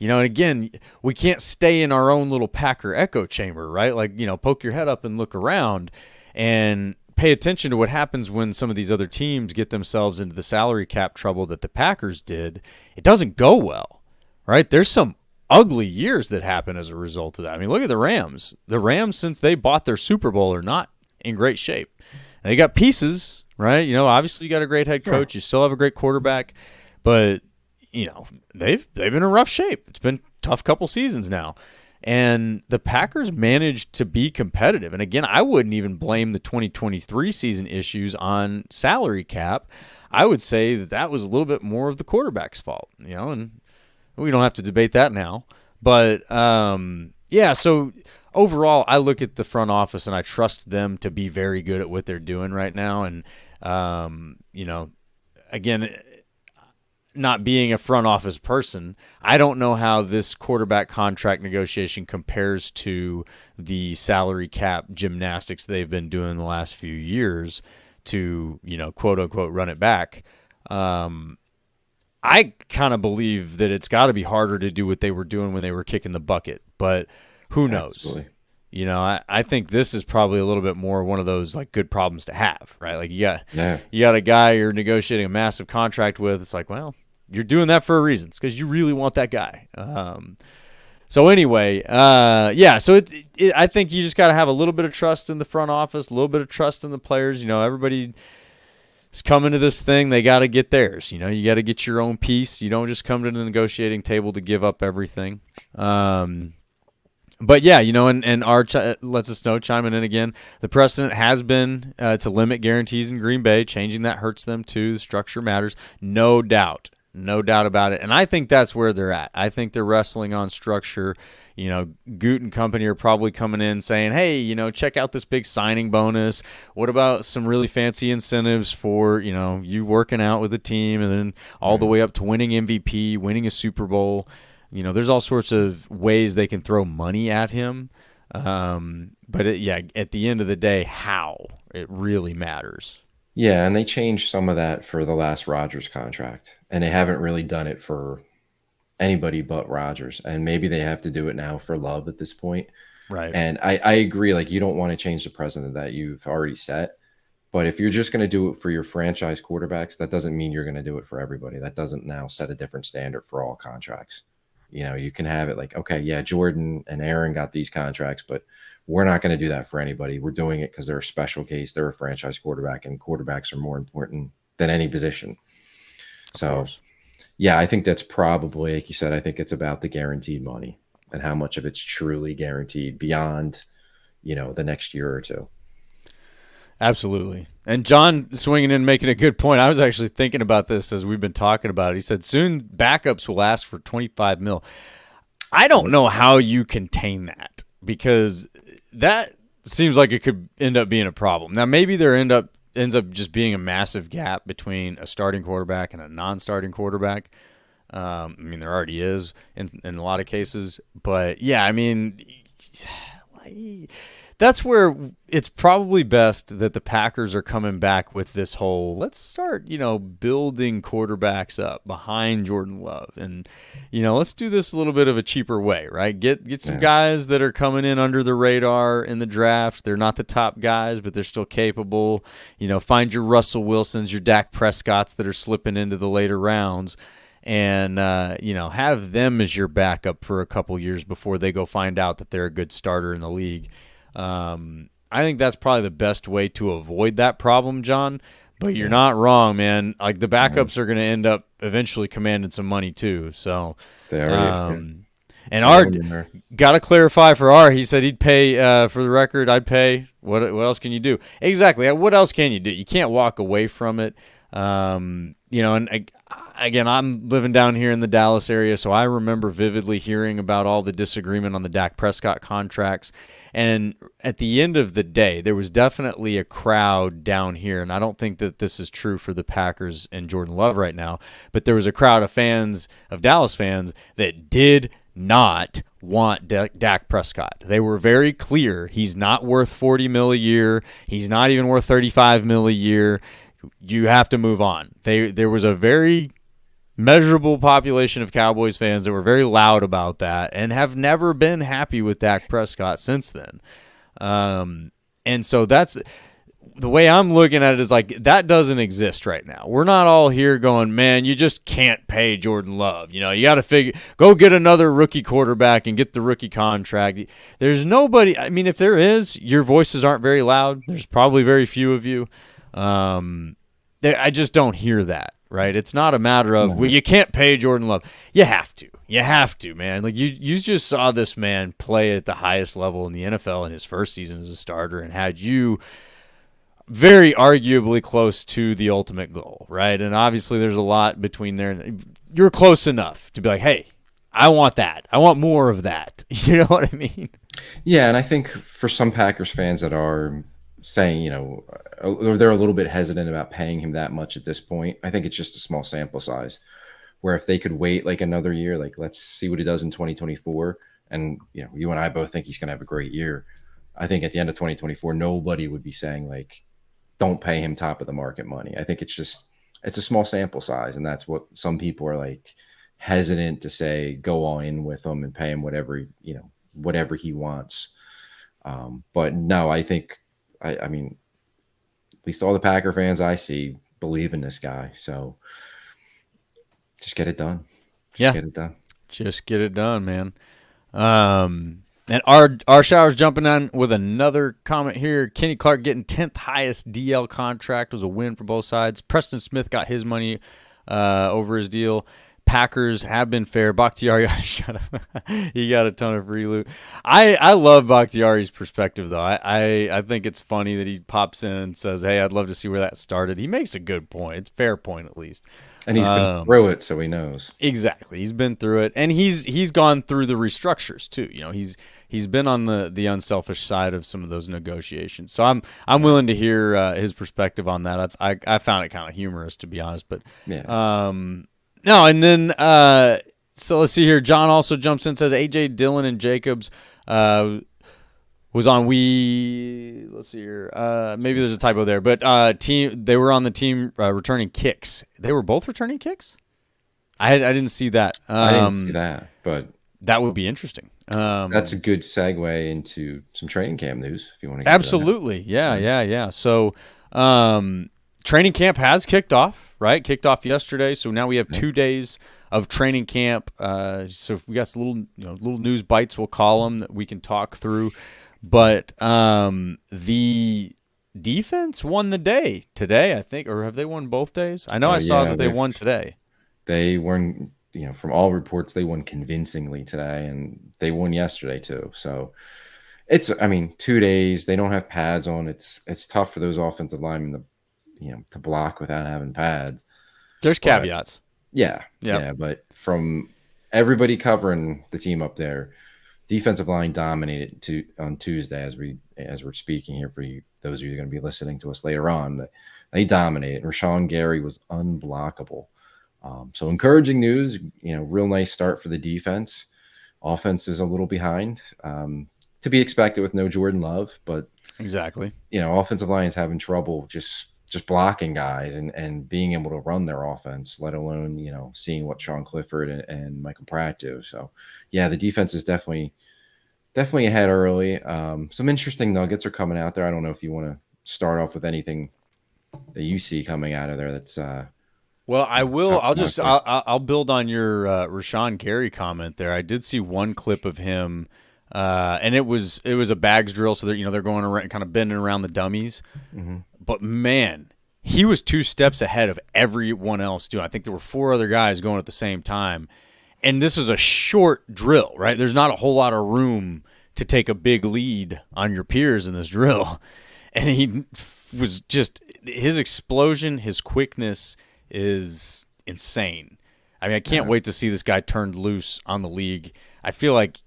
And again, we can't stay in our own little Packer echo chamber, right? Like, poke your head up and look around and pay attention to what happens when some of these other teams get themselves into the salary cap trouble that the Packers did. It doesn't go well, right? There's some ugly years that happen as a result of that. I mean, look at the Rams. The Rams, since they bought their Super Bowl, are not in great shape. Now, you got pieces, right? Obviously you got a great head coach. You still have a great quarterback, but they've been in rough shape. It's been a tough couple seasons now. And the Packers managed to be competitive. And again, I wouldn't even blame the 2023 season issues on salary cap. I would say that was a little bit more of the quarterback's fault, and we don't have to debate that now. But, so overall, I look at the front office and I trust them to be very good at what they're doing right now. And, again, not being a front office person, I don't know how this quarterback contract negotiation compares to the salary cap gymnastics they've been doing the last few years to, quote unquote, run it back. I kind of believe that it's got to be harder to do what they were doing when they were kicking the bucket, but who knows? Absolutely. I think this is probably a little bit more one of those like good problems to have, right? Like you got a guy you're negotiating a massive contract with. It's like, well, you're doing that for a reason. It's because you really want that guy. So anyway, so I think you just got to have a little bit of trust in the front office, a little bit of trust in the players. Everybody is coming to this thing. They got to get theirs. You got to get your own piece. You don't just come to the negotiating table to give up everything. But yeah, and Arch lets us know, chiming in again, the precedent has been to limit guarantees in Green Bay. Changing that hurts them too. The structure matters. No doubt about it. And I think that's where they're at. I think they're wrestling on structure. Goot and company are probably coming in saying, hey, check out this big signing bonus. What about some really fancy incentives for, you working out with the team and then all the way up to winning MVP, winning a Super Bowl. There's all sorts of ways they can throw money at him. But at the end of the day, how it really matters. Yeah, and they changed some of that for the last Rodgers contract, and they haven't really done it for anybody but Rodgers. And maybe they have to do it now for Love at this point. Right. And I agree, like, you don't want to change the precedent that you've already set. But if you're just going to do it for your franchise quarterbacks, that doesn't mean you're going to do it for everybody. That doesn't now set a different standard for all contracts. You can have it like, okay, yeah, Jordan and Aaron got these contracts, but we're not going to do that for anybody. We're doing it because they're a special case. They're a franchise quarterback, and quarterbacks are more important than any position. So, yeah, I think that's probably, like you said, I think it's about the guaranteed money and how much of it's truly guaranteed beyond, the next year or two. Absolutely. And John swinging in, making a good point. I was actually thinking about this as we've been talking about it. He said soon backups will ask for $25 million. I don't know how you contain that, because that seems like it could end up being a problem. Now, maybe there end up ends up just being a massive gap between a starting quarterback and a non-starting quarterback. I mean, there already is in a lot of cases, but yeah, I mean, that's where it's probably best that the Packers are coming back with this whole, let's start, building quarterbacks up behind Jordan Love. And, let's do this a little bit of a cheaper way, right? Get some guys that are coming in under the radar in the draft. They're not the top guys, but they're still capable. Find your Russell Wilsons, your Dak Prescotts that are slipping into the later rounds. And, have them as your backup for a couple years before they go find out that they're a good starter in the league. I think that's probably the best way to avoid that problem, John. But you're not wrong, man. Like, the backups are going to end up eventually commanding some money too. So they already and Art got to clarify for Art. He said he'd pay. For the record, I'd pay. What else can you do? Exactly. What else can you do? You can't walk away from it. And again, I'm living down here in the Dallas area, so I remember vividly hearing about all the disagreement on the Dak Prescott contracts. And at the end of the day, there was definitely a crowd down here, and I don't think that this is true for the Packers and Jordan Love right now, but there was a crowd of Dallas fans that did not want Dak Prescott. They were very clear. He's not worth $40 million a year. He's not even worth $35 million a year. You have to move on. There was a very measurable population of Cowboys fans that were very loud about that and have never been happy with Dak Prescott since then. And so that's the way I'm looking at it, is like, that doesn't exist right now. We're not all here going, man, you just can't pay Jordan Love. You got to go get another rookie quarterback and get the rookie contract. There's nobody. I mean, if there is, your voices aren't very loud. There's probably very few of you. I just don't hear that, right? It's not a matter of, well, you can't pay Jordan Love. You have to, man. Like, you just saw this man play at the highest level in the NFL in his first season as a starter and had you very arguably close to the ultimate goal, right? And obviously there's a lot between there. You're close enough to be like, hey, I want that. I want more of that. You know what I mean? Yeah, and I think for some Packers fans that are saying, they're a little bit hesitant about paying him that much at this point, I think it's just a small sample size, where if they could wait like another year, like, let's see what he does in 2024. And, you and I both think he's going to have a great year. I think at the end of 2024, nobody would be saying, like, don't pay him top of the market money. I think it's a small sample size. And that's what some people are like hesitant to say, go all in with him and pay him whatever he wants. But no, I think, I mean, at least all the Packer fans I see believe in this guy. So just get it done. Just get it done, man. And our Showers jumping on with another comment here. Kenny Clark getting 10th highest DL contract was a win for both sides. Preston Smith got his money over his deal. Packers have been fair. Bakhtiari, shut up. He got a ton of free loot. I love Bakhtiari's perspective, though. I think it's funny that he pops in and says, hey, I'd love to see where that started. He makes a good point. It's a fair point, at least. And he's been through it, so he knows. Exactly. He's been through it. And he's gone through the restructures, too. He's been on the unselfish side of some of those negotiations. So I'm willing to hear his perspective on that. I found it kind of humorous, to be honest. But yeah. No, and then so let's see here. John also jumps in and says A.J. Dillon and Jacobs was on let's see here. Maybe there's a typo there, but they were on the team returning kicks. They were both returning kicks? I didn't see that. I didn't see that, but that would be interesting. That's a good segue into some training camp news if you want to get absolutely. Yeah. So training camp has kicked off. Right, kicked off yesterday, so now we have 2 days of training camp. So we got some little news bites, we'll call them, that we can talk through. But the defense won the day today, I think, or have they won both days? I know I saw that they won today. They won, from all reports, they won convincingly today, and they won yesterday too. So it's, 2 days. They don't have pads on. It's tough for those offensive linemen to block without having pads. There's caveats. Yeah. But from everybody covering the team up there, defensive line dominated on Tuesday as we're speaking here for you, those of you who are going to be listening to us later on. They dominated. Rashawn Gary was unblockable. So encouraging news, real nice start for the defense. Offense is a little behind, to be expected with no Jordan Love, but exactly. Offensive line is having trouble just blocking guys and being able to run their offense, let alone, seeing what Sean Clifford and Michael Pratt do. So yeah, the defense is definitely ahead early. Some interesting nuggets are coming out there. I don't know if you want to start off with anything that you see coming out of there that's well, I will. I'll build on your Rashawn Gary comment there. I did see one clip of him, and it was a bags drill, so they're going around, kind of bending around the dummies. Mm-hmm. But man, he was 2 steps ahead of everyone else doing. I think there were 4 other guys going at the same time, and this is a short drill, right? There's not a whole lot of room to take a big lead on your peers in this drill, and he was just his explosion, his quickness is insane. I mean, I can't wait to see this guy turned loose on the league. I feel like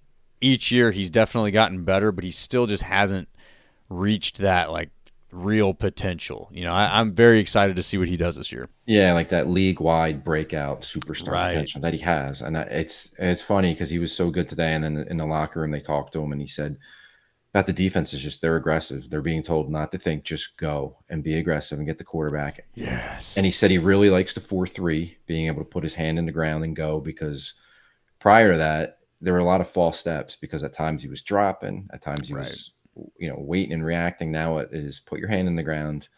each year he's definitely gotten better, but he still just hasn't reached that like real potential. I'm very excited to see what he does this year. Yeah, like that league-wide breakout superstar potential that he has. And it's funny because he was so good today, and then in the locker room they talked to him, and he said about the defense is just they're aggressive. They're being told not to think, just go and be aggressive and get the quarterback. Yes. And he said he really likes the 4-3, being able to put his hand in the ground and go, because prior to that, there were a lot of false steps because at times he was dropping, at times he was, waiting and reacting. Now it is put your hand in the ground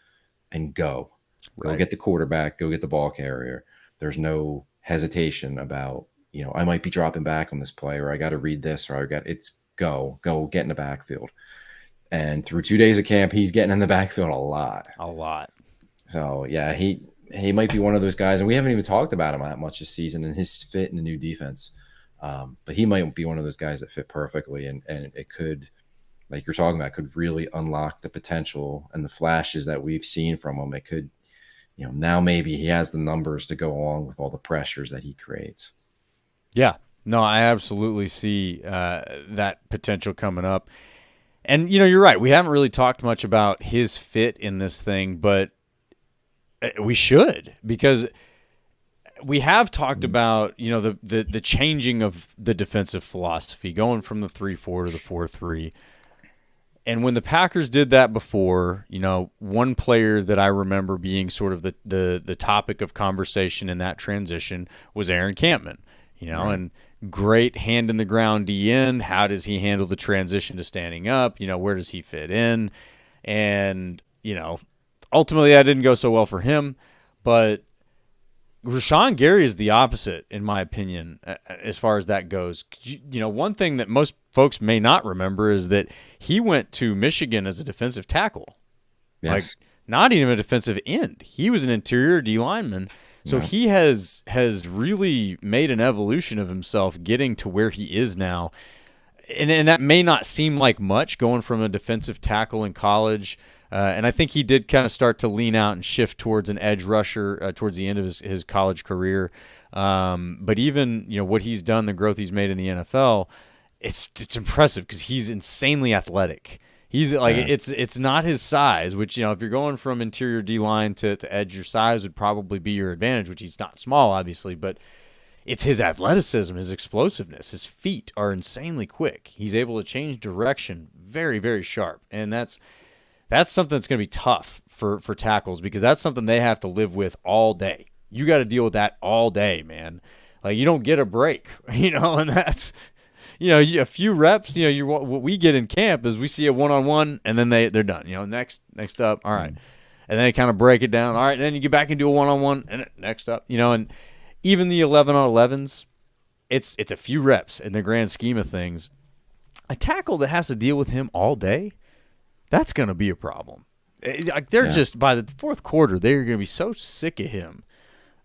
and go. Go get the quarterback, go get the ball carrier. There's no hesitation about, I might be dropping back on this play, or I got to read this, or it's go get in the backfield. And through 2 days of camp, he's getting in the backfield a lot. So yeah, he might be one of those guys, and we haven't even talked about him that much this season and his fit in the new defense. But he might be one of those guys that fit perfectly, and it could, like you're talking about, could really unlock the potential and the flashes that we've seen from him. It could, now maybe he has the numbers to go along with all the pressures that he creates. Yeah. No, I absolutely see that potential coming up. And, you're right. We haven't really talked much about his fit in this thing, but we should, because we have talked about, the changing of the defensive philosophy, going from the 3-4 to the 4-3. And when the Packers did that before, one player that I remember being sort of the topic of conversation in that transition was Aaron Campman, and great hand in the ground D end. How does he handle the transition to standing up? Where does he fit in? And, ultimately that didn't go so well for him. But Rashawn Gary is the opposite, in my opinion, as far as that goes. One thing that most folks may not remember is that he went to Michigan as a defensive tackle. Yes. Like, not even a defensive end. He was an interior D lineman. So he has really made an evolution of himself getting to where he is now. And that may not seem like much going from a defensive tackle in college. And I think he did kind of start to lean out and shift towards an edge rusher towards the end of his college career. But even what he's done, the growth he's made in the NFL, it's impressive because he's insanely athletic. He's like it's not his size, which if you're going from interior D line to edge, your size would probably be your advantage. Which he's not small, obviously, but it's his athleticism, his explosiveness. His feet are insanely quick. He's able to change direction, very, very sharp, and that's something that's going to be tough for tackles, because that's something they have to live with all day. You got to deal with that all day, man. Like, you don't get a break, and that's. A few reps, what we get in camp is we see a one-on-one and then they're done. Next up, all right. And then they kind of break it down. All right, and then you get back into a one-on-one and next up, and even the 11-on-11s, it's a few reps in the grand scheme of things. A tackle that has to deal with him all day, that's going to be a problem. They're just, by the fourth quarter, they're going to be so sick of him.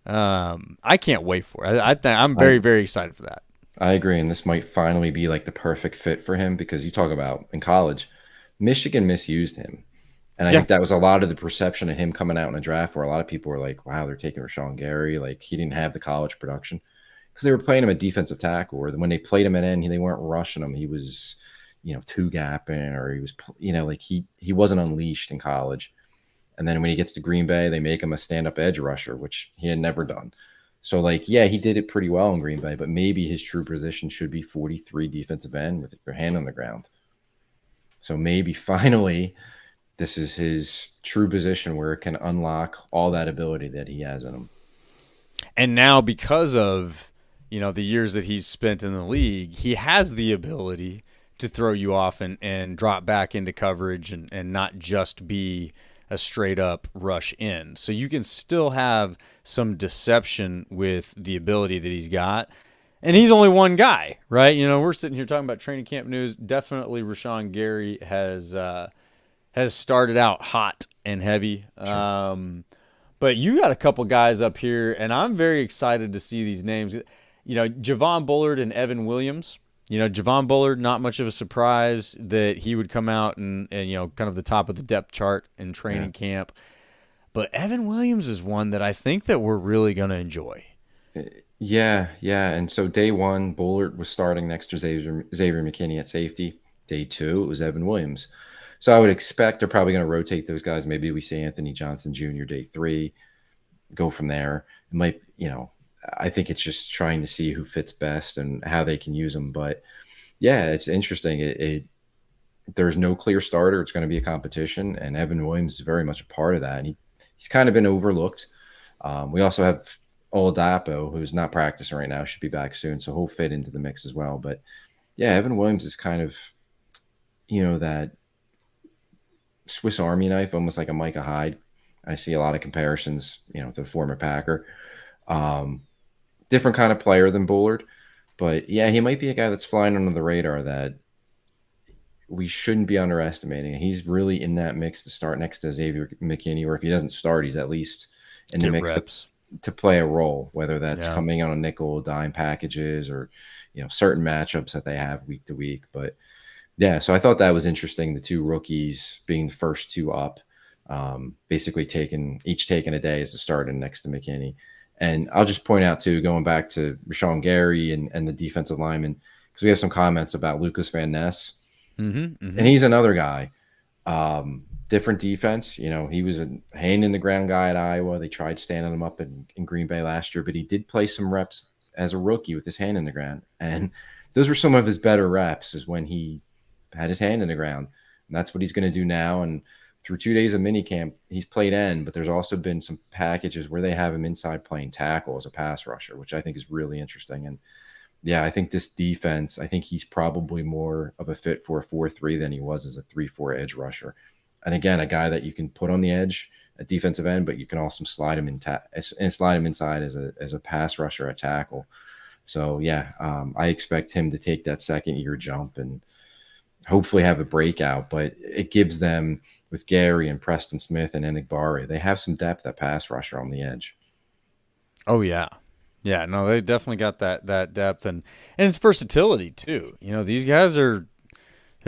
I can't wait for it. I'm very, very excited for that. I agree, and this might finally be like the perfect fit for him, because you talk about in college, Michigan misused him. And I think that was a lot of the perception of him coming out in a draft, where a lot of people were like, wow, they're taking Rashawn Gary. Like, he didn't have the college production. because they were playing him at defensive tackle, or when they played him at end, they weren't rushing him. He was, two gapping, or he was, like he wasn't unleashed in college. And then when he gets to Green Bay, they make him a stand-up edge rusher, which he had never done. So, he did it pretty well in Green Bay, but maybe his true position should be 43 defensive end with your hand on the ground. So maybe finally this is his true position where it can unlock all that ability that he has in him. And now because of, the years that he's spent in the league, he has the ability to throw you off and drop back into coverage and not just be a straight up rush in. So you can still have some deception with the ability that he's got. And he's only one guy, right? We're sitting here talking about training camp news. Definitely Rashawn Gary has started out hot and heavy. Sure. But you got a couple guys up here, and I'm very excited to see these names. Javon Bullard and Evan Williams. Javon Bullard, not much of a surprise that he would come out and kind of the top of the depth chart in training camp. But Evan Williams is one that I think that we're really going to enjoy. Yeah. And so day one, Bullard was starting next to Xavier McKinney at safety. Day two, it was Evan Williams. So I would expect they're probably going to rotate those guys. Maybe we see Anthony Johnson Jr. day three, go from there. It might, I think it's just trying to see who fits best and how they can use them. But yeah, it's interesting. There's no clear starter. It's going to be a competition, and Evan Williams is very much a part of that. And he's kind of been overlooked. We also have Oladapo, who's not practicing right now, should be back soon, so he'll fit into the mix as well. But yeah, Evan Williams is kind of, that Swiss Army knife, almost like a Micah Hyde. I see a lot of comparisons, to the former Packer. Different kind of player than Bullard, but yeah, he might be a guy that's flying under the radar that we shouldn't be underestimating. He's really in that mix to start next to Xavier McKinney, or if he doesn't start, he's at least in the mix to play a role, whether that's coming on a nickel, dime packages, or certain matchups that they have week to week. But yeah, so I thought that was interesting. The two rookies being the first two up, basically taking a day as a starter next to McKinney. And I'll just point out too, going back to Rashawn Gary and the defensive lineman, because we have some comments about Lucas Van Ness, and he's another guy. Different defense. He was a hand in the ground guy at Iowa. They tried standing him up in Green Bay last year, but he did play some reps as a rookie with his hand in the ground. And those were some of his better reps, is when he had his hand in the ground. And that's what he's going to do now. And through 2 days of minicamp, he's played end, but there's also been some packages where they have him inside playing tackle as a pass rusher, which I think is really interesting. And yeah, I think this defense, I think he's probably more of a fit for a 4-3 than he was as a 3-4 edge rusher. And again, a guy that you can put on the edge at defensive end, but you can also slide him slide him inside as a pass rusher at tackle. So yeah, I expect him to take that second year jump and hopefully have a breakout. But it gives them, with Gary and Preston Smith and Enigbari, they have some depth at pass rusher on the edge. Oh yeah. Yeah, no, they definitely got that depth and it's versatility too. These guys they're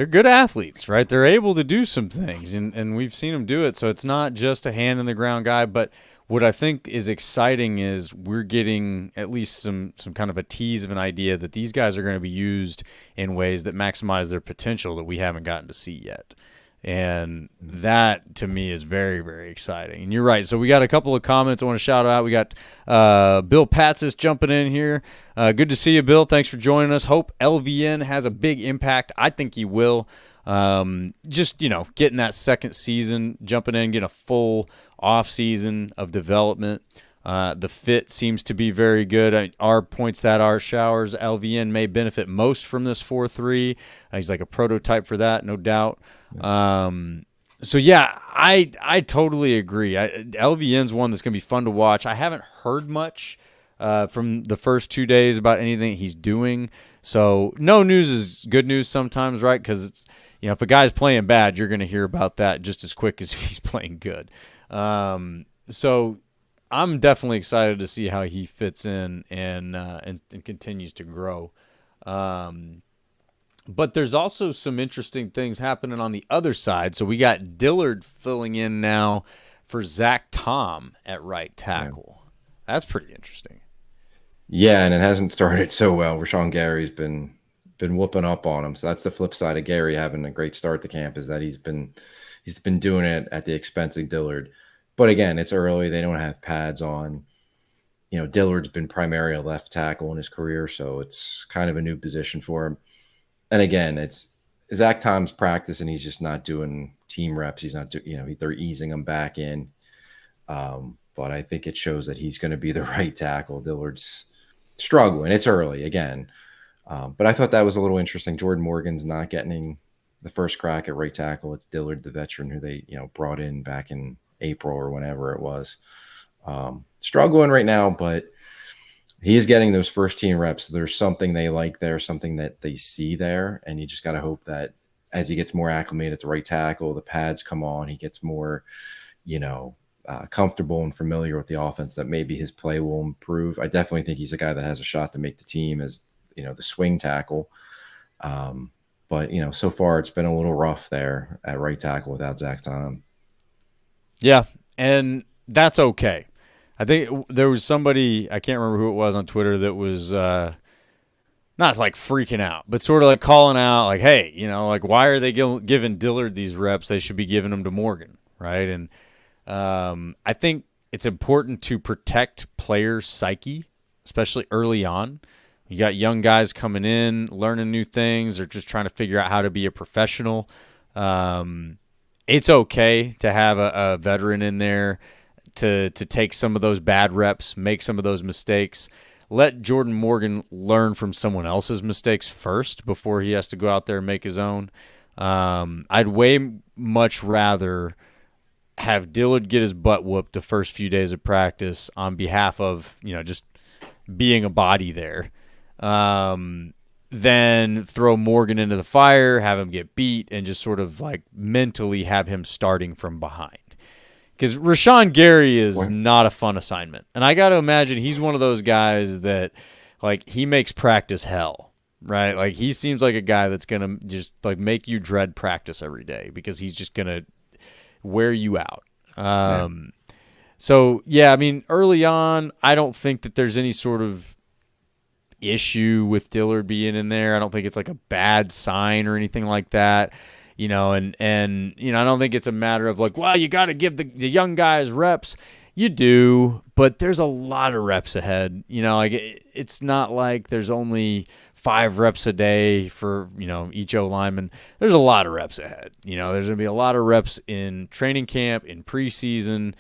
good athletes, right? They're able to do some things, and we've seen them do it. So it's not just a hand in the ground guy. But what I think is exciting is we're getting at least some kind of a tease of an idea that these guys are going to be used in ways that maximize their potential that we haven't gotten to see yet. And that, to me, is very, very exciting. And you're right. So we got a couple of comments I want to shout out. We got Bill Patsis jumping in here. Good to see you, Bill. Thanks for joining us. Hope LVN has a big impact. I think he will. Just, getting that second season, jumping in, getting a full off season of development. The fit seems to be very good. Our points that our showers, LVN may benefit most from this 4-3. He's like a prototype for that, no doubt. So yeah, I totally agree. LVN's one that's going to be fun to watch. I haven't heard much from the first 2 days about anything he's doing. So no news is good news sometimes, right? Because it's, if a guy's playing bad, you're going to hear about that just as quick as if he's playing good. So I'm definitely excited to see how he fits in and continues to grow. But there's also some interesting things happening on the other side. So we got Dillard filling in now for Zach Tom at right tackle. Yeah. That's pretty interesting. Yeah, and it hasn't started so well. Rashawn Gary's been whooping up on him. So that's the flip side of Gary having a great start to camp, is that he's been doing it at the expense of Dillard. But again, it's early. They don't have pads on. Dillard's been primarily a left tackle in his career, so it's kind of a new position for him. And again, it's Zach Tom's practice, and he's just not doing team reps. He's not, they're easing him back in. But I think it shows that he's going to be the right tackle. Dillard's struggling. It's early again. But I thought that was a little interesting. Jordan Morgan's not getting the first crack at right tackle. It's Dillard, the veteran, who they brought in back in April or whenever it was. Struggling right now, but he is getting those first team reps. There's something they like there, something that they see there, and you just got to hope that as he gets more acclimated at the right tackle, the pads come on, he gets more, comfortable and familiar with the offense, that maybe his play will improve. I definitely think he's a guy that has a shot to make the team as, the swing tackle. But, so far it's been a little rough there at right tackle without Zach Tom. Yeah, and that's okay. I think there was somebody, I can't remember who it was on Twitter, that was not like freaking out, but sort of like calling out, like, hey, like, why are they giving Dillard these reps? They should be giving them to Morgan, right? And I think it's important to protect players' psyche, especially early on. You got young guys coming in, learning new things, or just trying to figure out how to be a professional. It's okay to have a veteran in there to take some of those bad reps, make some of those mistakes. Let Jordan Morgan learn from someone else's mistakes first before he has to go out there and make his own. I'd way much rather have Dillard get his butt whooped the first few days of practice on behalf of, just being a body there, then throw Morgan into the fire, have him get beat, and just sort of like mentally have him starting from behind. Because Rashawn Gary is not a fun assignment. And I got to imagine he's one of those guys that, like, he makes practice hell, right? Like, he seems like a guy that's going to just, like, make you dread practice every day because he's just going to wear you out. So, yeah, I mean, early on, I don't think that there's any sort of issue with Dillard being in there. I don't think it's like a bad sign or anything like that. And I don't think it's a matter of like, well, you got to give the young guys reps. You do, but there's a lot of reps ahead. Like it's not like there's only 5 reps a day for, each O lineman. There's a lot of reps ahead. There's going to be a lot of reps in training camp, in preseason,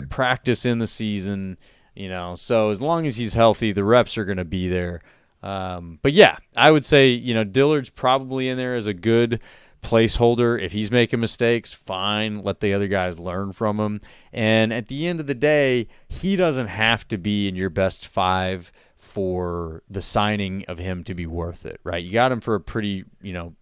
practice in the season, so as long as he's healthy, the reps are going to be there. But yeah, I would say, Dillard's probably in there as a good placeholder. If he's making mistakes, fine, let the other guys learn from him. And at the end of the day, he doesn't have to be in your best 5 for the signing of him to be worth it, right? You got him for a pretty,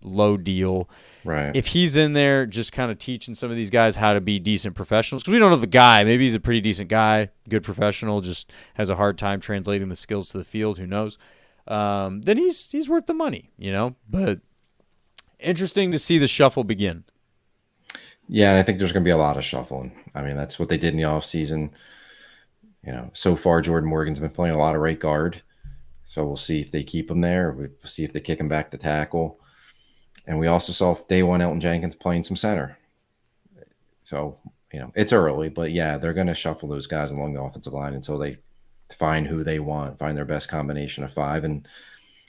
low deal. Right. If he's in there just kind of teaching some of these guys how to be decent professionals, because we don't know the guy. Maybe he's a pretty decent guy, good professional, just has a hard time translating the skills to the field. Who knows? Then he's worth the money, But interesting to see the shuffle begin. Yeah, and I think there's going to be a lot of shuffling. I mean, that's what they did in the offseason. So far, Jordan Morgan's been playing a lot of right guard. So we'll see if they keep him there. We'll see if they kick him back to tackle. And we also saw day one Elton Jenkins playing some center. So, it's early. But, yeah, they're going to shuffle those guys along the offensive line until they find who they want, find their best combination of 5. And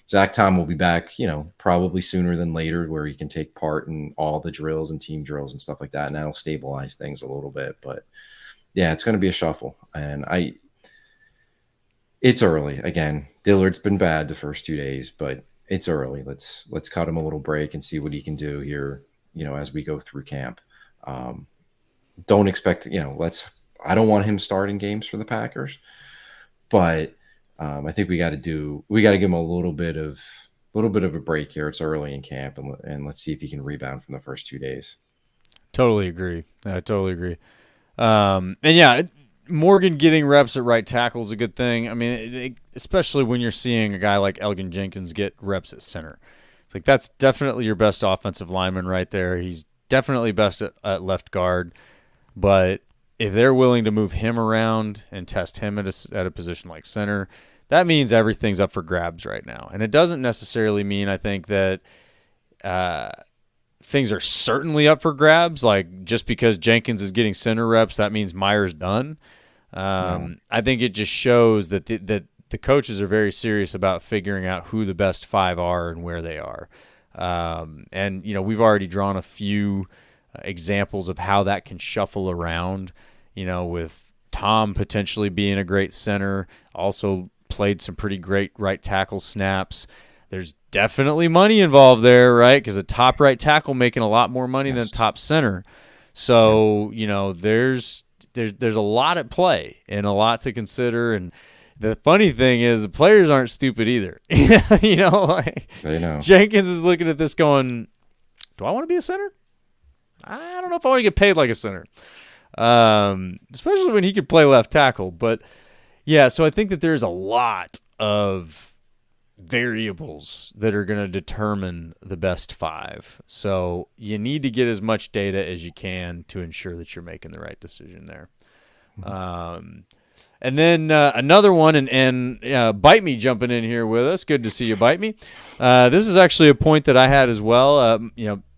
Zach Tom will be back, probably sooner than later, where he can take part in all the drills and team drills and stuff like that. And that'll stabilize things a little bit. But, yeah, it's going to be a shuffle. And it's early. Again, Dillard's been bad the first 2 days, but it's early. Let's cut him a little break and see what he can do here, as we go through camp. Don't expect, I don't want him starting games for the Packers, but I think we got to give him a little bit of a break here. It's early in camp, and let's see if he can rebound from the first 2 days. Totally agree. I totally agree. And yeah, Morgan getting reps at right tackle is a good thing. I mean, especially when you're seeing a guy like Elgin Jenkins get reps at center. It's like that's definitely your best offensive lineman right there. He's definitely best at left guard. But if they're willing to move him around and test him at a position like center, that means everything's up for grabs right now. And it doesn't necessarily mean, I think, that things are certainly up for grabs. Like, just because Jenkins is getting center reps, that means Meyer's done. I think it just shows that the coaches are very serious about figuring out who the best 5 are and where they are. And, we've already drawn a few examples of how that can shuffle around, with Tom potentially being a great center, also played some pretty great right tackle snaps. There's definitely money involved there, right? Because a top right tackle making a lot more money than a top center. So, there's a lot at play and a lot to consider. And the funny thing is, the players aren't stupid either. They know. Jenkins is looking at this going, do I want to be a center? I don't know if I want to get paid like a center. Especially when he could play left tackle. But, yeah, so I think that there's a lot of variables that are going to determine the best 5. So you need to get as much data as you can to ensure that you're making the right decision there. And then another one, and Bite Me jumping in here with us. Good to see you, Bite Me. This is actually a point that I had as well.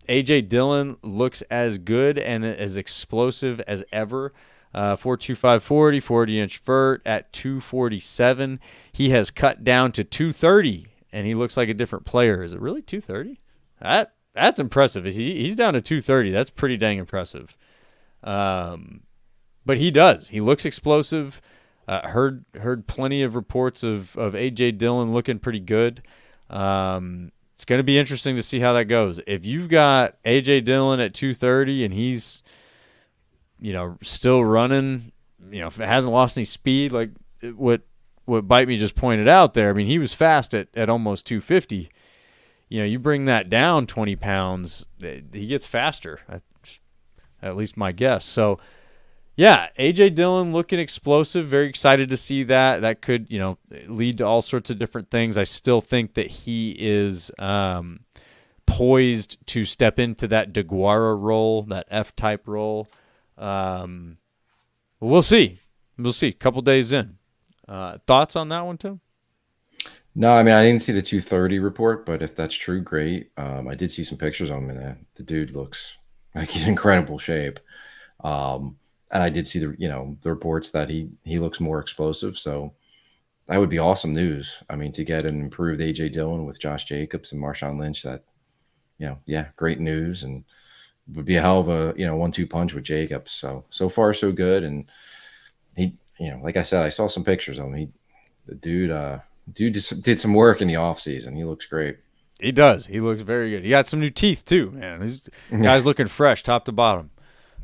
A.J. Dillon looks as good and as explosive as ever. 4.25 40, 40-inch vert at 247. He has cut down to 230, and he looks like a different player. Is it really 230? That's impressive. He's down to 230. That's pretty dang impressive. But he does. He looks explosive. Heard plenty of reports of A.J. Dillon looking pretty good. It's going to be interesting to see how that goes. If you've got A.J. Dillon at 230 and he's, still running, if it hasn't lost any speed, like what Bite Me just pointed out there. I mean, he was fast at almost 250. You bring that down 20 pounds, he gets faster. At least my guess. So, yeah, A.J. Dillon looking explosive. Very excited to see that. That could, lead to all sorts of different things. I still think that he is poised to step into that DeGuara role, that F-type role. We'll see. We'll see. A couple days in. Thoughts on that one, Tim? No, I mean, I didn't see the 230 report, but if that's true, great. I did see some pictures of him, and the dude looks like he's in incredible shape. And I did see the reports that he looks more explosive. So that would be awesome news. I mean, to get an improved A.J. Dillon with Josh Jacobs and Marshawn Lynch, that, great news. And would be a hell of a, 1-2 punch with Jacobs. So far, so good. And he, like I said, I saw some pictures of him. The dude just did some work in the offseason. He looks great. He does. He looks very good. He got some new teeth too, man. This guy's looking fresh top to bottom.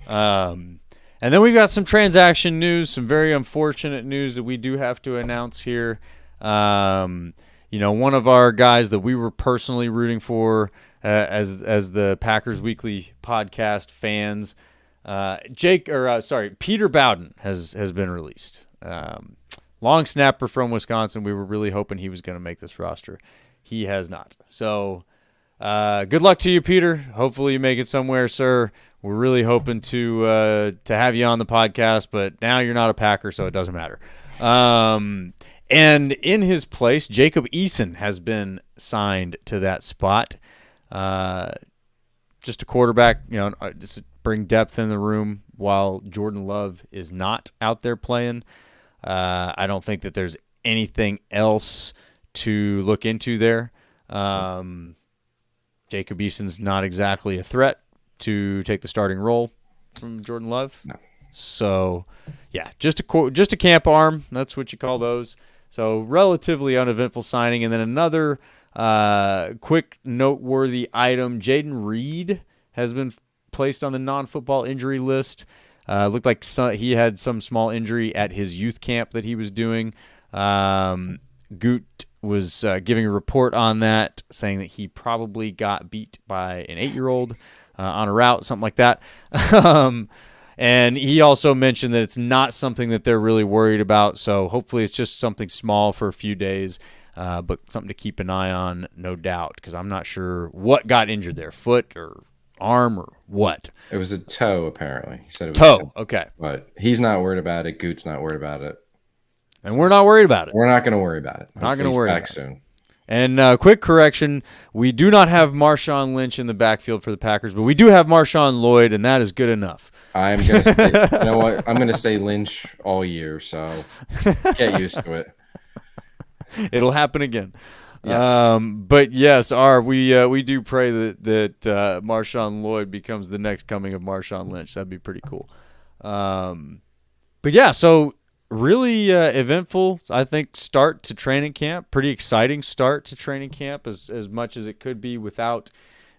And then we've got some transaction news, some very unfortunate news that we do have to announce here. One of our guys that we were personally rooting for as the Packers Weekly podcast fans, Peter Bowden has been released. Long snapper from Wisconsin. We were really hoping he was going to make this roster. He has not. So good luck to you, Peter. Hopefully you make it somewhere, sir. We're really hoping to have you on the podcast, but now you're not a Packer, so it doesn't matter. And in his place, Jacob Eason has been signed to that spot. Just a quarterback, just bring depth in the room while Jordan Love is not out there playing. I don't think that there's anything else to look into there. Jacob Eason's not exactly a threat to take the starting role from Jordan Love. No. So, yeah, just a camp arm. That's what you call those. So, relatively uneventful signing. And then another quick noteworthy item, Jaden Reed has been placed on the non-football injury list. Looked like he had some small injury at his youth camp that he was doing. Goot was giving a report on that, saying that he probably got beat by an 8-year-old on a route, something like that. And he also mentioned that it's not something that they're really worried about, so hopefully it's just something small for a few days, but something to keep an eye on, no doubt, because I'm not sure what got injured there, foot or arm or what. It was a toe, apparently. He said it was toe. Okay. But he's not worried about it. Goot's not worried about it. And we're not worried about it. We're not going to worry about it. Not going to worry back about soon. it. And quick correction, we do not have Marshawn Lynch in the backfield for the Packers, but we do have Marshawn Lloyd, and that is good enough. I'm going to say, you know what? I'm going to say Lynch all year, so get used to it. It'll happen again. Yes. But yes, we do pray that Marshawn Lloyd becomes the next coming of Marshawn Lynch. That'd be pretty cool. But yeah, so really eventful, I think, start to training camp. Pretty exciting start to training camp, as much as it could be without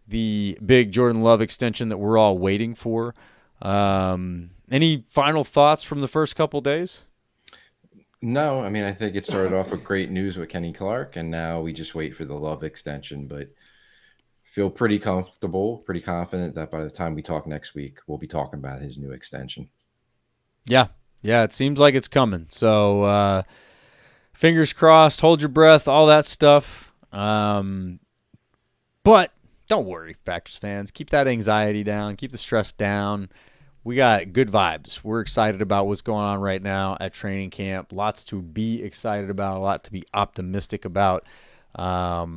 the big Jordan Love extension that we're all waiting for. Any final thoughts from the first couple days? No, I mean, I think it started off with great news with Kenny Clark, and now we just wait for the Love extension. But feel pretty comfortable, pretty confident that by the time we talk next week, we'll be talking about his new extension. Yeah, it seems like it's coming. So fingers crossed, hold your breath, all that stuff. But don't worry, Packers fans. Keep that anxiety down. Keep the stress down. We got good vibes. We're excited about what's going on right now at training camp. Lots to be excited about, a lot to be optimistic about. A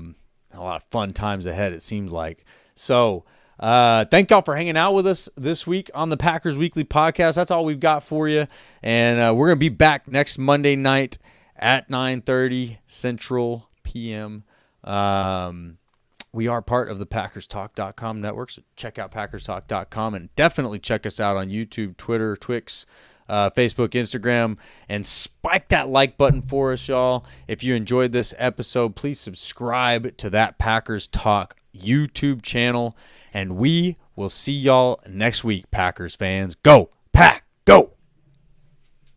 lot of fun times ahead, it seems like. So thank y'all for hanging out with us this week on the Packers Weekly Podcast. That's all we've got for you. And we're going to be back next Monday night at 9:30 Central PM. We are part of the PackersTalk.com network, so check out PackersTalk.com and definitely check us out on YouTube, Twitter, Twix, Facebook, Instagram, and spike that like button for us, y'all. If you enjoyed this episode, please subscribe to that Packers Talk YouTube channel, and we will see y'all next week, Packers fans. Go!